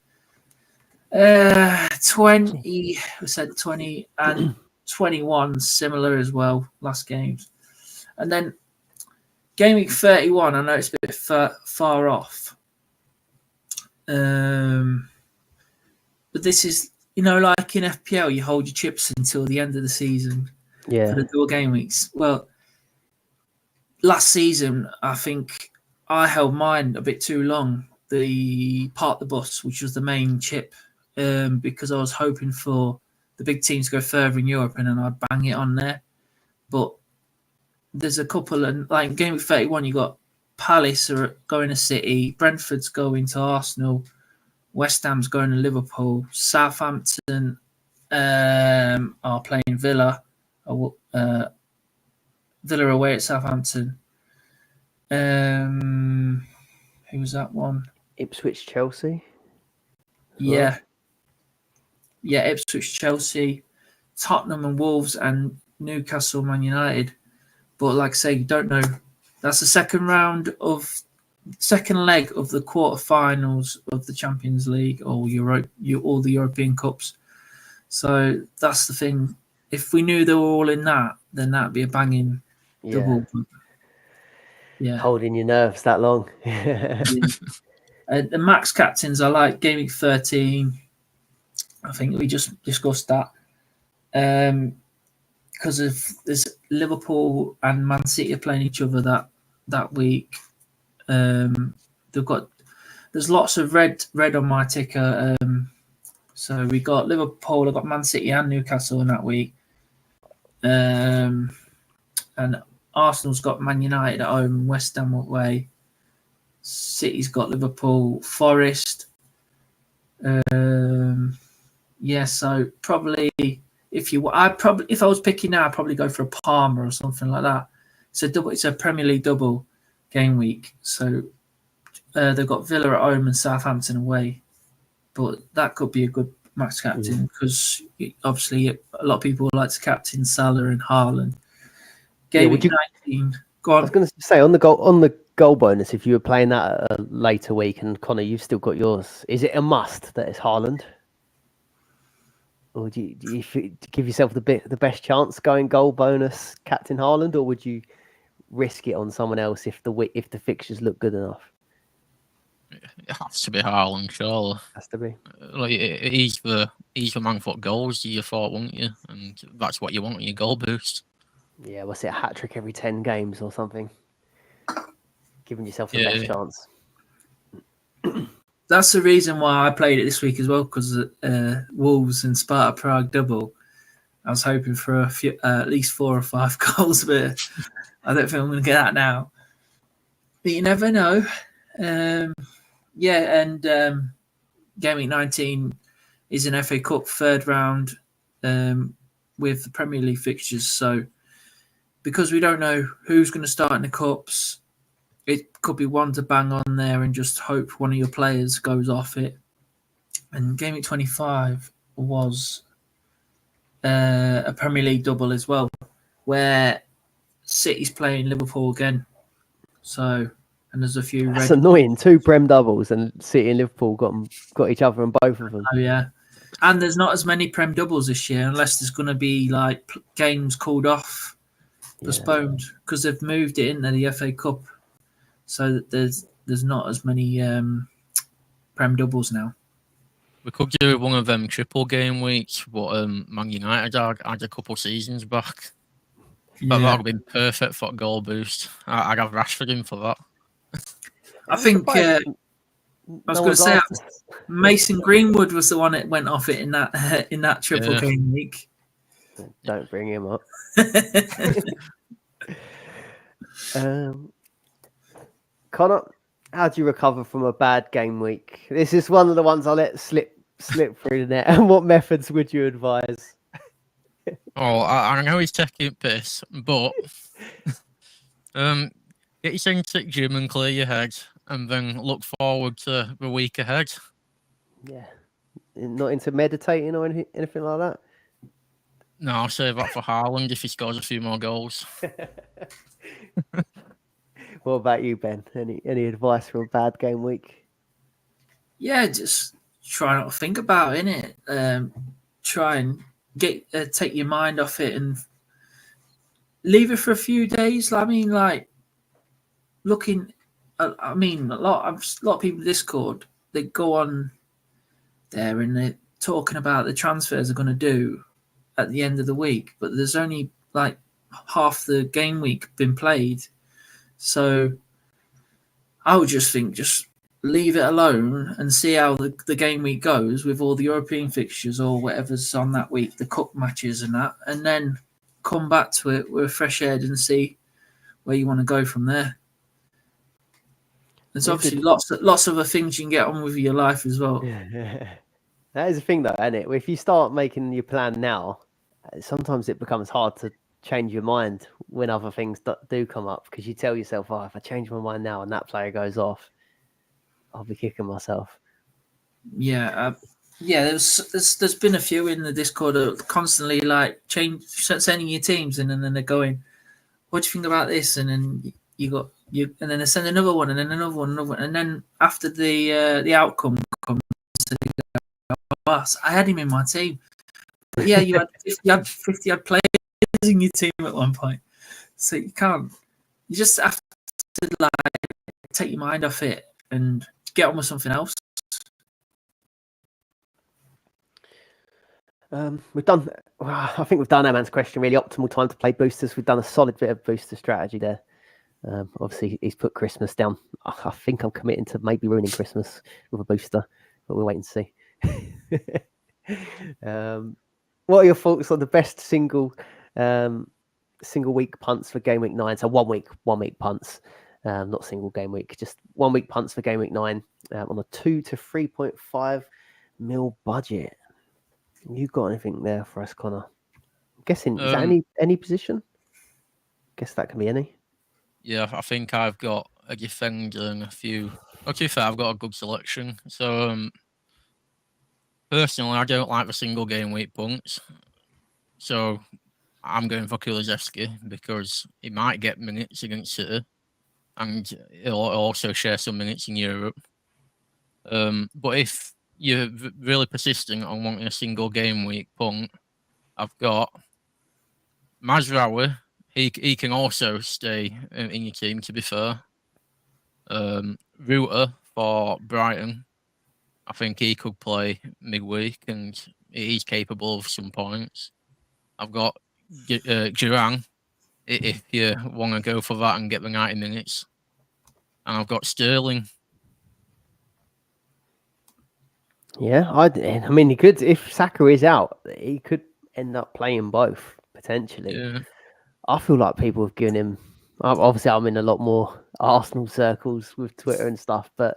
20, we said 20 and 21 similar as well, last games. And then game week 31, I know it's a bit far off. But this is, like in FPL, you hold your chips until the end of the season for the dual game weeks. Well, last season, I think I held mine a bit too long, the Park the Bus, which was the main chip, because I was hoping for the big teams to go further in Europe and then I'd bang it on there. But there's a couple, and like game week 31, you got Palace are going to City, Brentford's going to Arsenal, West Ham's going to Liverpool, Southampton are playing Villa, Villa away at Southampton. Who was that one?
Ipswich, Chelsea.
Yeah. Yeah, Ipswich, Chelsea, Tottenham and Wolves, and Newcastle, Man United. But like I say, you don't know. That's the second leg of the quarterfinals of the Champions League or all the European Cups. So that's the thing. If we knew they were all in that, then that'd be a banging double. Yeah,
holding your nerves that long.
The max captains, I like game week 13. I think we just discussed that. Because there's Liverpool and Man City are playing each other that week. There's lots of red on my ticker. So we got Liverpool, I've got Man City and Newcastle in that week. And Arsenal's got Man United at home, West Ham away. City's got Liverpool, Forest. So probably if I was picking now, I'd probably go for a Palmer or something like that. It's a Premier League double game week. So they've got Villa at home and Southampton away. But that could be a good max captain because obviously a lot of people like to captain Salah and Haaland. Game week 19. Go on.
I was going to say on the goal bonus, if you were playing that at a later week, and Connor, you've still got yours. Is it a must that it's Haaland? Or do you give yourself the best chance going goal bonus captain Haaland, or would you risk it on someone else if the fixtures look good enough?
It has to be Haaland, surely.
Has to be.
Like he's the man for goals. You thought, won't you? And that's what you want in your goal boost.
Yeah, what's it? A hat trick every 10 games or something? Giving yourself the best chance.
That's the reason why I played it this week as well, because Wolves and Sparta Prague double. I was hoping for at least 4 or 5 goals, but I don't think I'm going to get that now. But you never know. Game week 19 is an FA Cup third round with the Premier League fixtures. So because we don't know who's going to start in the Cups, it could be one to bang on there and just hope one of your players goes off it. And game week 25 was a Premier League double as well, where City's playing Liverpool again. So, and there's a few.
That's annoying. 2 Prem doubles, and City and Liverpool got each other in both of them.
Oh yeah, and there's not as many Prem doubles this year, unless there's going to be like games called off, postponed, because they've moved it into the FA Cup. So that there's not as many Prem doubles now.
We could do one of them triple game weeks, but Man United had a couple seasons back. That would have been perfect for a goal boost. I'd have Rashford in for that.
I think I was going to say Mason Greenwood was the one that went off it in that triple game week.
Don't bring him up. Connor, how do you recover from a bad game week? This is one of the ones I let slip through the net. And what methods would you advise?
Oh, I know he's taking piss, but get yourself into the gym and clear your head, and then look forward to the week ahead.
Yeah. Not into meditating or anything like that?
No, I'll save that for Haaland if he scores a few more goals.
What about you, Ben? Any advice for a bad game week?
Yeah, just try not to think about it, innit? Try and take your mind off it and leave it for a few days. I mean, like looking. I mean, a lot of people in Discord, they go on there and they're talking about the transfers they're going to do at the end of the week, but there's only like half the game week been played. So I would just think, just leave it alone and see how the game week goes with all the European fixtures or whatever's on that week, the cup matches and that, and then come back to it with a fresh head and see where you want to go from there. There's obviously lots of other things you can get on with your life as well.
Yeah. That is the thing, though, isn't it? If you start making your plan now, sometimes it becomes hard to change your mind when other things do come up, because you tell yourself, "Oh, if I change my mind now and that player goes off, I'll be kicking myself."
Yeah, there's been a few in the Discord that are constantly like sending you teams, and then they're going, "What do you think about this?" And then and then they send another one, and then another one, and then after the outcome comes, I had him in my team, but yeah, you had 50 odd players in your team at one point, so you just have to like take your mind off it and get on with something else.
We've done. Well, I think we've done Aman's question. Really optimal time to play boosters. We've done a solid bit of booster strategy there. Obviously, he's put Christmas down. I think I'm committing to maybe ruining Christmas with a booster, but we'll wait and see. What are your thoughts on the best single week punts for game week 9? So 1 week punts, not single game week, just 1 week punts for game week 9 on a 2 to 3.5 mil budget. You got anything there for us, Connor? I'm guessing is that any position? Guess that can be any.
Yeah, I think I've got a defender and a few. Well, to be fair, I've got a good selection. So personally, I don't like the single game week punts. So I'm going for Kulusevski because he might get minutes against City, and he'll also share some minutes in Europe. But if you're really persistent on wanting a single game week punt, I've got Mazraoui. He can also stay in your team, to be fair. Ruter for Brighton. I think he could play midweek and he's capable of some points. I've got Duran, if you want to go for that and get the 90 minutes. And I've got Sterling.
Yeah, I mean, he could, if Saka is out, he could end up playing both potentially.
Yeah.
I feel like people have given him. Obviously, I'm in a lot more Arsenal circles with Twitter and stuff, but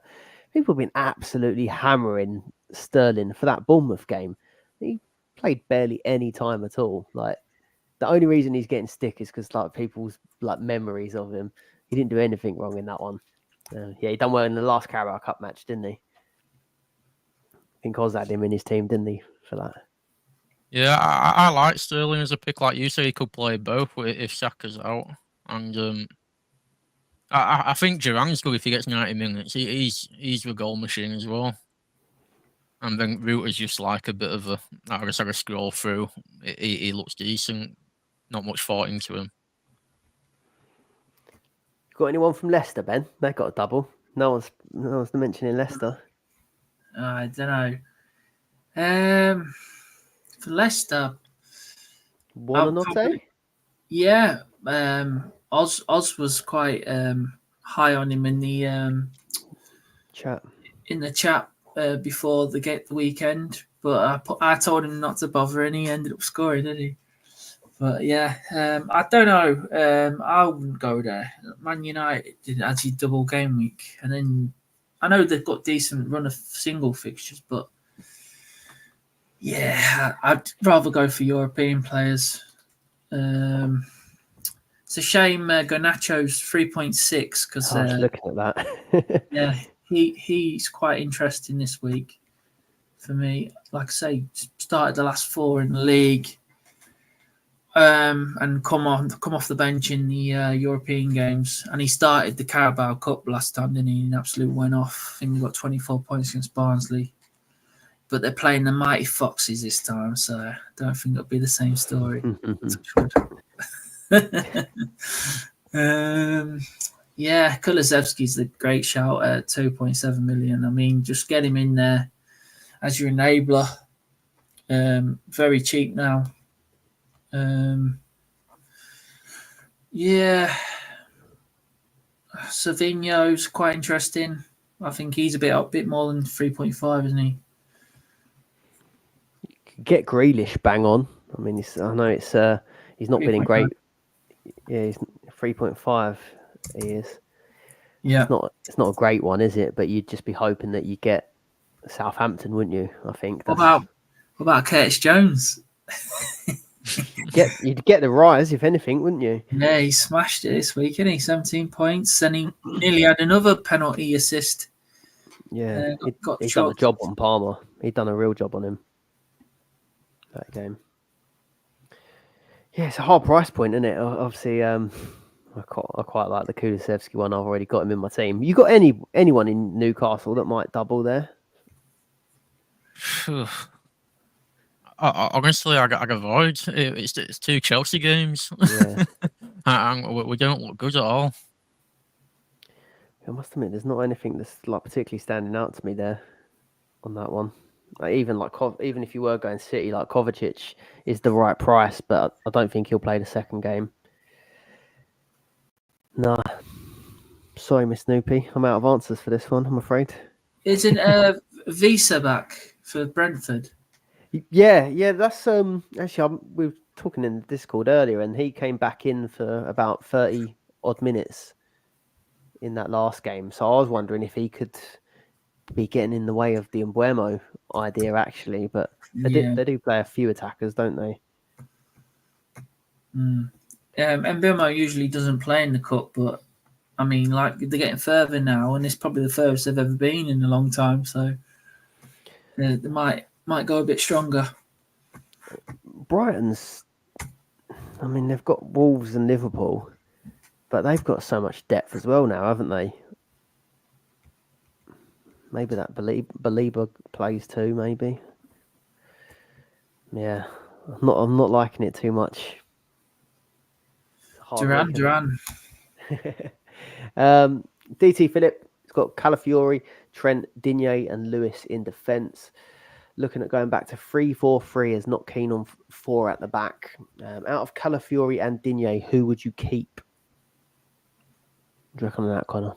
people have been absolutely hammering Sterling for that Bournemouth game. He played barely any time at all. Like, the only reason he's getting stick is because like people's like memories of him. He didn't do anything wrong in that one. Yeah, he done well in the last Carabao Cup match, didn't he? I think Oz had him in his team, didn't he, for that?
Yeah, I like Sterling as a pick, like you say. He could play both if Saka's out, and I think Duran's good if he gets 90 minutes. He's the goal machine as well. And then Ruter's just like a bit of a. I just had a scroll through. He looks decent. Not much thought into him.
Got anyone from Leicester, Ben? They got a double. No one's mentioning Leicester.
I don't know. For Leicester,
Buonanotte?
Yeah. Oz was quite high on him in the
Chat.
Before the weekend, but I told him not to bother, and he ended up scoring, didn't he? But yeah, I don't know. I wouldn't go there. Man United did actually double game week, and then I know they've got decent run of single fixtures, but Yeah, I'd rather go for European players. It's a shame Garnacho's 3.6 because
I was looking at that.
yeah, he's quite interesting this week for me. Like I say, started the last 4 in the league, and come off the bench in the European games, and he started the Carabao Cup last time, didn't he? And absolutely went off. I think he got 24 points against Barnsley, but they're playing the Mighty Foxes this time, so I don't think it'll be the same story. Yeah, Kulusevski's the great shout at 2.7 million. I mean, just get him in there as your enabler. Very cheap now. Yeah, Savinho's quite interesting. I think he's a bit more than 3.5, isn't he?
Get Grealish bang on. I mean, I know it's he's not been in great. Yeah, he's 3.5. He is.
Yeah,
It's not a great one, is it? But you'd just be hoping that you get Southampton, wouldn't you? I think.
What about Curtis Jones?
You'd get the rise, if anything, wouldn't you?
Yeah, he smashed it this week, didn't he? 17 points, and he nearly had another penalty assist.
Yeah, he's done a job on Palmer. He'd done a real job on him that game. Yeah, it's a hard price point, isn't it? Obviously, I quite like the Kulusevski one. I've already got him in my team. You got anyone in Newcastle that might double there?
Honestly, I avoid. It's 2 Chelsea games.
Yeah.
We don't look good at all.
I must admit, there's not anything that's like particularly standing out to me there on that one. Even if you were going City, like Kovacic is the right price, but I don't think he'll play the second game. Nah, sorry, Miss Snoopy, I'm out of answers for this one. I'm afraid.
Isn't Visa back for Brentford?
Yeah, that's actually we were talking in the Discord earlier, and he came back in for about 30 odd minutes in that last game. So I was wondering if he could be getting in the way of the Mbuemo idea, actually. But they do play a few attackers, don't they?
Mbuemo usually doesn't play in the cup, but I mean, like they're getting further now, and it's probably the furthest they've ever been in a long time. So they might go a bit stronger.
Brighton's, I mean, they've got Wolves and Liverpool, but they've got so much depth as well now, haven't they? Maybe that Belieber plays too, maybe. Yeah, I'm not liking it too much.
Duran.
DT Phillip, he's got Calafiori, Trent, Digne and Lewis in defence. Looking at going back to 3-4-3, is not keen on 4 at the back. Out of Calafiori and Digne, who would you keep? What do you reckon on that, Connor?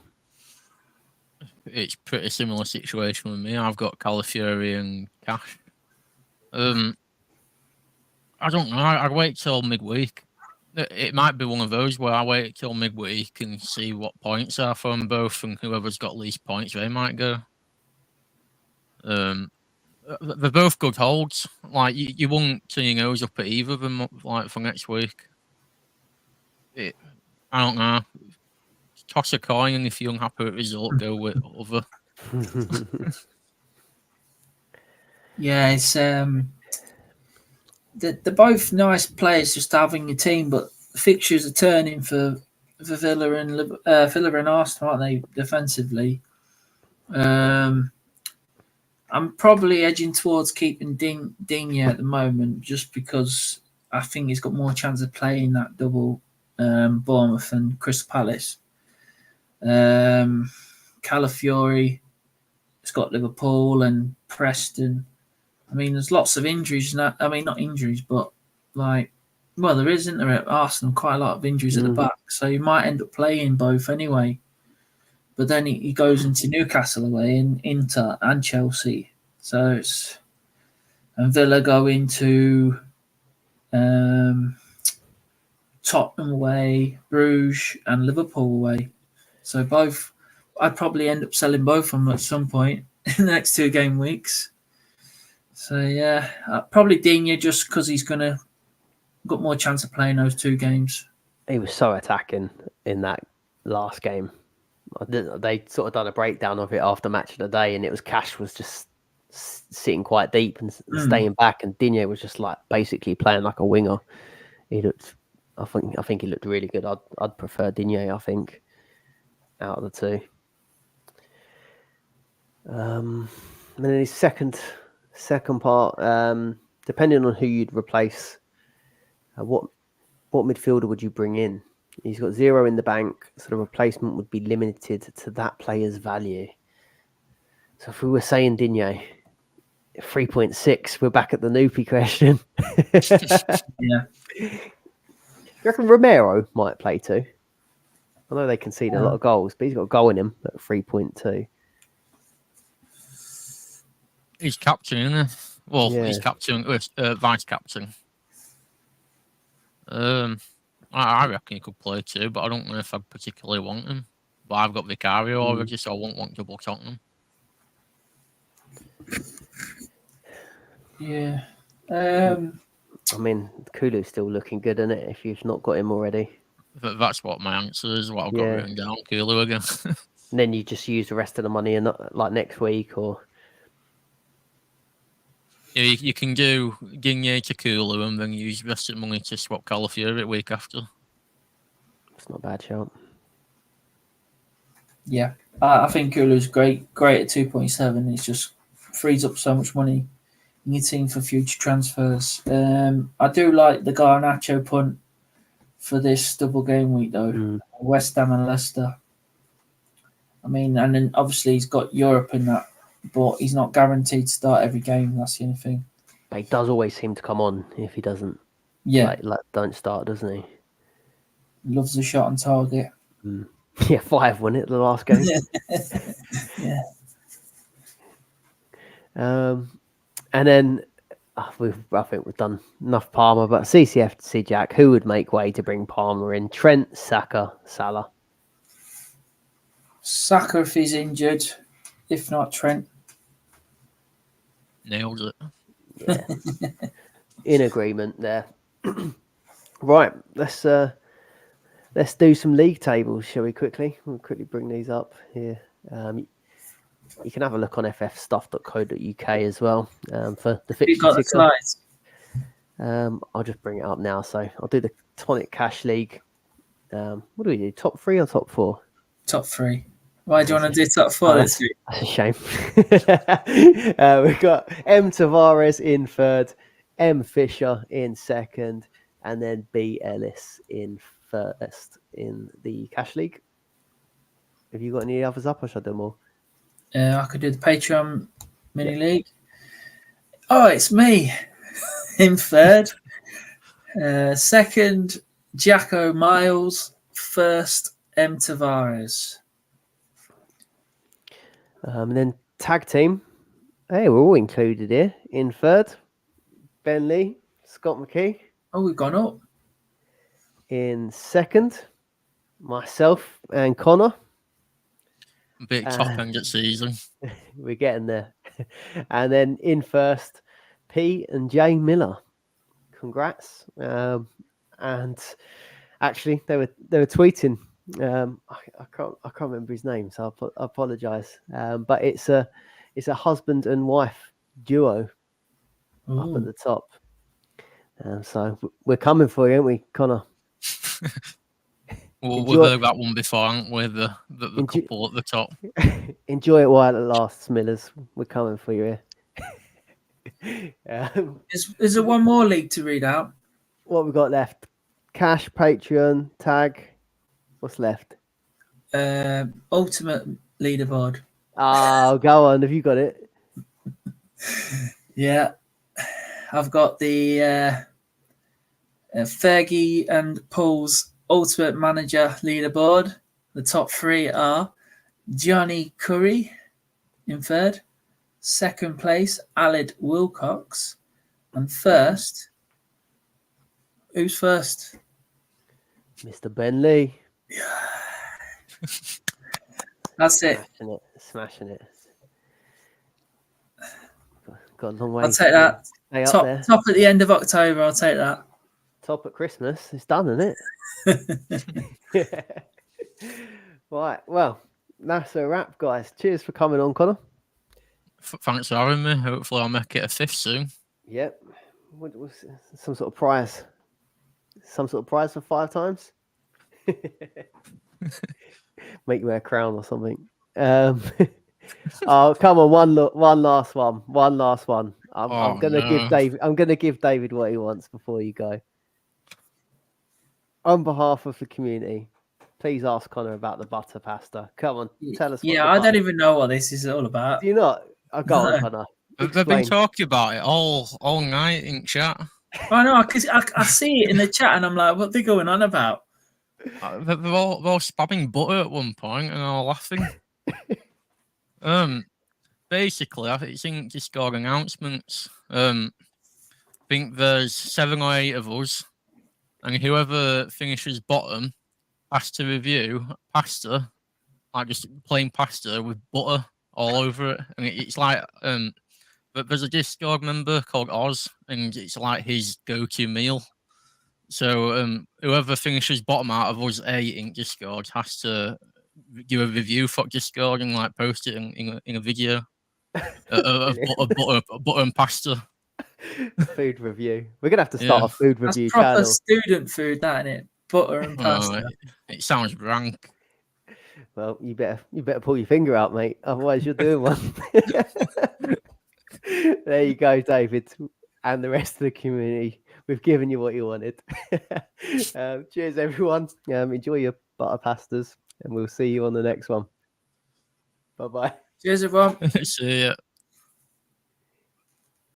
It's pretty similar situation with me. I've got Calafiori and Cash. I don't know. I'd wait till midweek. It might be one of those where I wait till midweek and see what points are for them both, and whoever's got least points, they might go. They're both good holds. Like you won't turn your nose up at either of them. Like for next week, I don't know. Toss a coin, and if you're unhappy with the result, go with other.
Yeah, it's they're both nice players just having a team, but the fixtures are turning for Villa and Arsenal, aren't they? Defensively, I'm probably edging towards keeping Digne at the moment, just because I think he's got more chance of playing that double Bournemouth and Crystal Palace. Calafiori has got Liverpool and Preston. I mean, there's lots of injuries now. I mean, not injuries, but there isn't there at Arsenal quite a lot of injuries at the back, so you might end up playing both anyway. But then he goes into Newcastle away and Inter and Chelsea, and Villa go into Tottenham away, Bruges and Liverpool away. So I'd probably end up selling both of them at some point in the next 2 game weeks. So yeah, probably Digne just because he's got more chance of playing those 2 games.
He was so attacking in that last game. They sort of done a breakdown of it after match of the day, and it was Cash was just sitting quite deep and staying back, and Digne was just like basically playing like a winger. He looked, I think he looked really good. I'd prefer Digne, I think, out of the 2. And then his second part, depending on who you'd replace, what midfielder would you bring in? He's got 0 in the bank, so the replacement would be limited to that player's value. So if we were saying Digne, 3.6, we're back at the Noopy question.
Yeah.
You reckon Romero might play too? I know they concede a lot of goals, but he's got a goal in him at 3.2.
He's captain, isn't he? Well,
Yeah.
he's captain, vice captain. I reckon he could play too, but I don't know if I particularly want him. But I've got Vicario already, so I won't want double Tottenham.
Yeah.
I mean, Kulu's still looking good, isn't it? If you've not got him already.
But that's what my answer is. What I've got written down. Kulu again.
And then you just use the rest of the money and like next week or.
Yeah, you can do Digne to Kulu and then use the rest of the money to swap Calafiori week after.
It's not a bad shout.
Yeah, I think Kulu's great at 2.7. It just frees up so much money in your team for future transfers. I do like the Garnacho punt for this double game week though. West Ham and Leicester. I mean, and then obviously he's got Europe in that, but he's not guaranteed to start every game. That's the only thing.
But he does always seem to come on if he doesn't.
Yeah,
like don't start, doesn't he?
Loves the shot on target.
Yeah, 5 won it the last game.
Yeah.
And then I think we've done enough Palmer, but CCFC Jack, who would make way to bring Palmer in? Trent, Saka, Salah.
Saka if he's injured, if not Trent.
Nailed it.
Yeah. In agreement there. Right, let's do some league tables, shall we quickly? We'll quickly bring these up here. You can have a look on ffstuff.co.uk as well for the fixture.
You got the slides.
I'll just bring it up now. So I'll do the Tonic Cash League. What do we do? Top 3 or top 4?
Top 3. Why do you want to do top 4 this week?
That's a shame. We've got M. Tavares in 3rd, M. Fisher in 2nd, and then B. Ellis in 1st in the Cash League. Have you got any others up, or should I do them all?
I could do the Patreon mini league. Oh, it's me in 3rd. 2nd, Jacko Miles. 1st, M. Tavares.
And then tag team. Hey, we're all included here. In 3rd, Ben Lee, Scott McKee.
Oh, we've gone up.
In 2nd, myself and Connor.
Bit top end at season.
We're getting there. And then in 1st, P and J Miller. Congrats. And actually, they were tweeting. I can't remember his name, so I apologize. But it's a husband and wife duo up at the top. So we're coming for you, aren't we, Connor?
We've heard that one before, haven't we? The couple at the top.
Enjoy it while it lasts, Millers. We're coming for you here.
Is there one more league to read out?
What we got left? Cash, Patreon, tag. What's left?
Ultimate leaderboard.
Oh, go on. Have you got it?
Yeah. I've got the Fergie and Paul's Ultimate Manager leaderboard. The top 3 are Johnny Curry in 3rd. 2nd place, Alid Wilcox. And 1st, who's 1st?
Mr. Ben Lee.
That's it.
Smashing it. got a long way.
I'll take that.
Stay up
Top
there.
at the end of October. I'll take that.
Top at Christmas. It's done, isn't it? Right. Well, that's a wrap, guys. Cheers for coming on, Connor.
Thanks for having me. Hopefully, I'll make it a 5th soon.
Yep. What was some sort of prize? Some sort of prize for 5 times? Make you wear a crown or something. Oh, come on! One last one. I'm gonna give David what he wants before you go. On behalf of the community, please ask Connor about the butter pasta. Come on, tell us.
Yeah, I don't even know what this is all about.
Do you not? Oh, go on, Connor.
They've been talking about it all night in chat.
I know, because I see it in the chat and I'm like, what are they going on about?
They're all spamming butter at one point and all laughing. Basically, I think it's in Discord announcements. I think there's 7 or 8 of us, and whoever finishes bottom has to review pasta, like just plain pasta with butter all over it, and it's like but there's a Discord member called Oz, and it's like his go-to meal. So whoever finishes bottom out of us 8 in Discord has to give a review for Discord and like post it in a video of butter and pasta.
Food review. We're gonna have to start a food review
That's proper
channel.
Student food, that isn't it? Butter and pasta.
It sounds rank.
Well, you better pull your finger out, mate. Otherwise, you're doing one. There you go, David, and the rest of the community. We've given you what you wanted. Cheers, everyone. Enjoy your butter pastas, and we'll see you on the next one. Bye-bye.
Cheers, everyone.
See ya.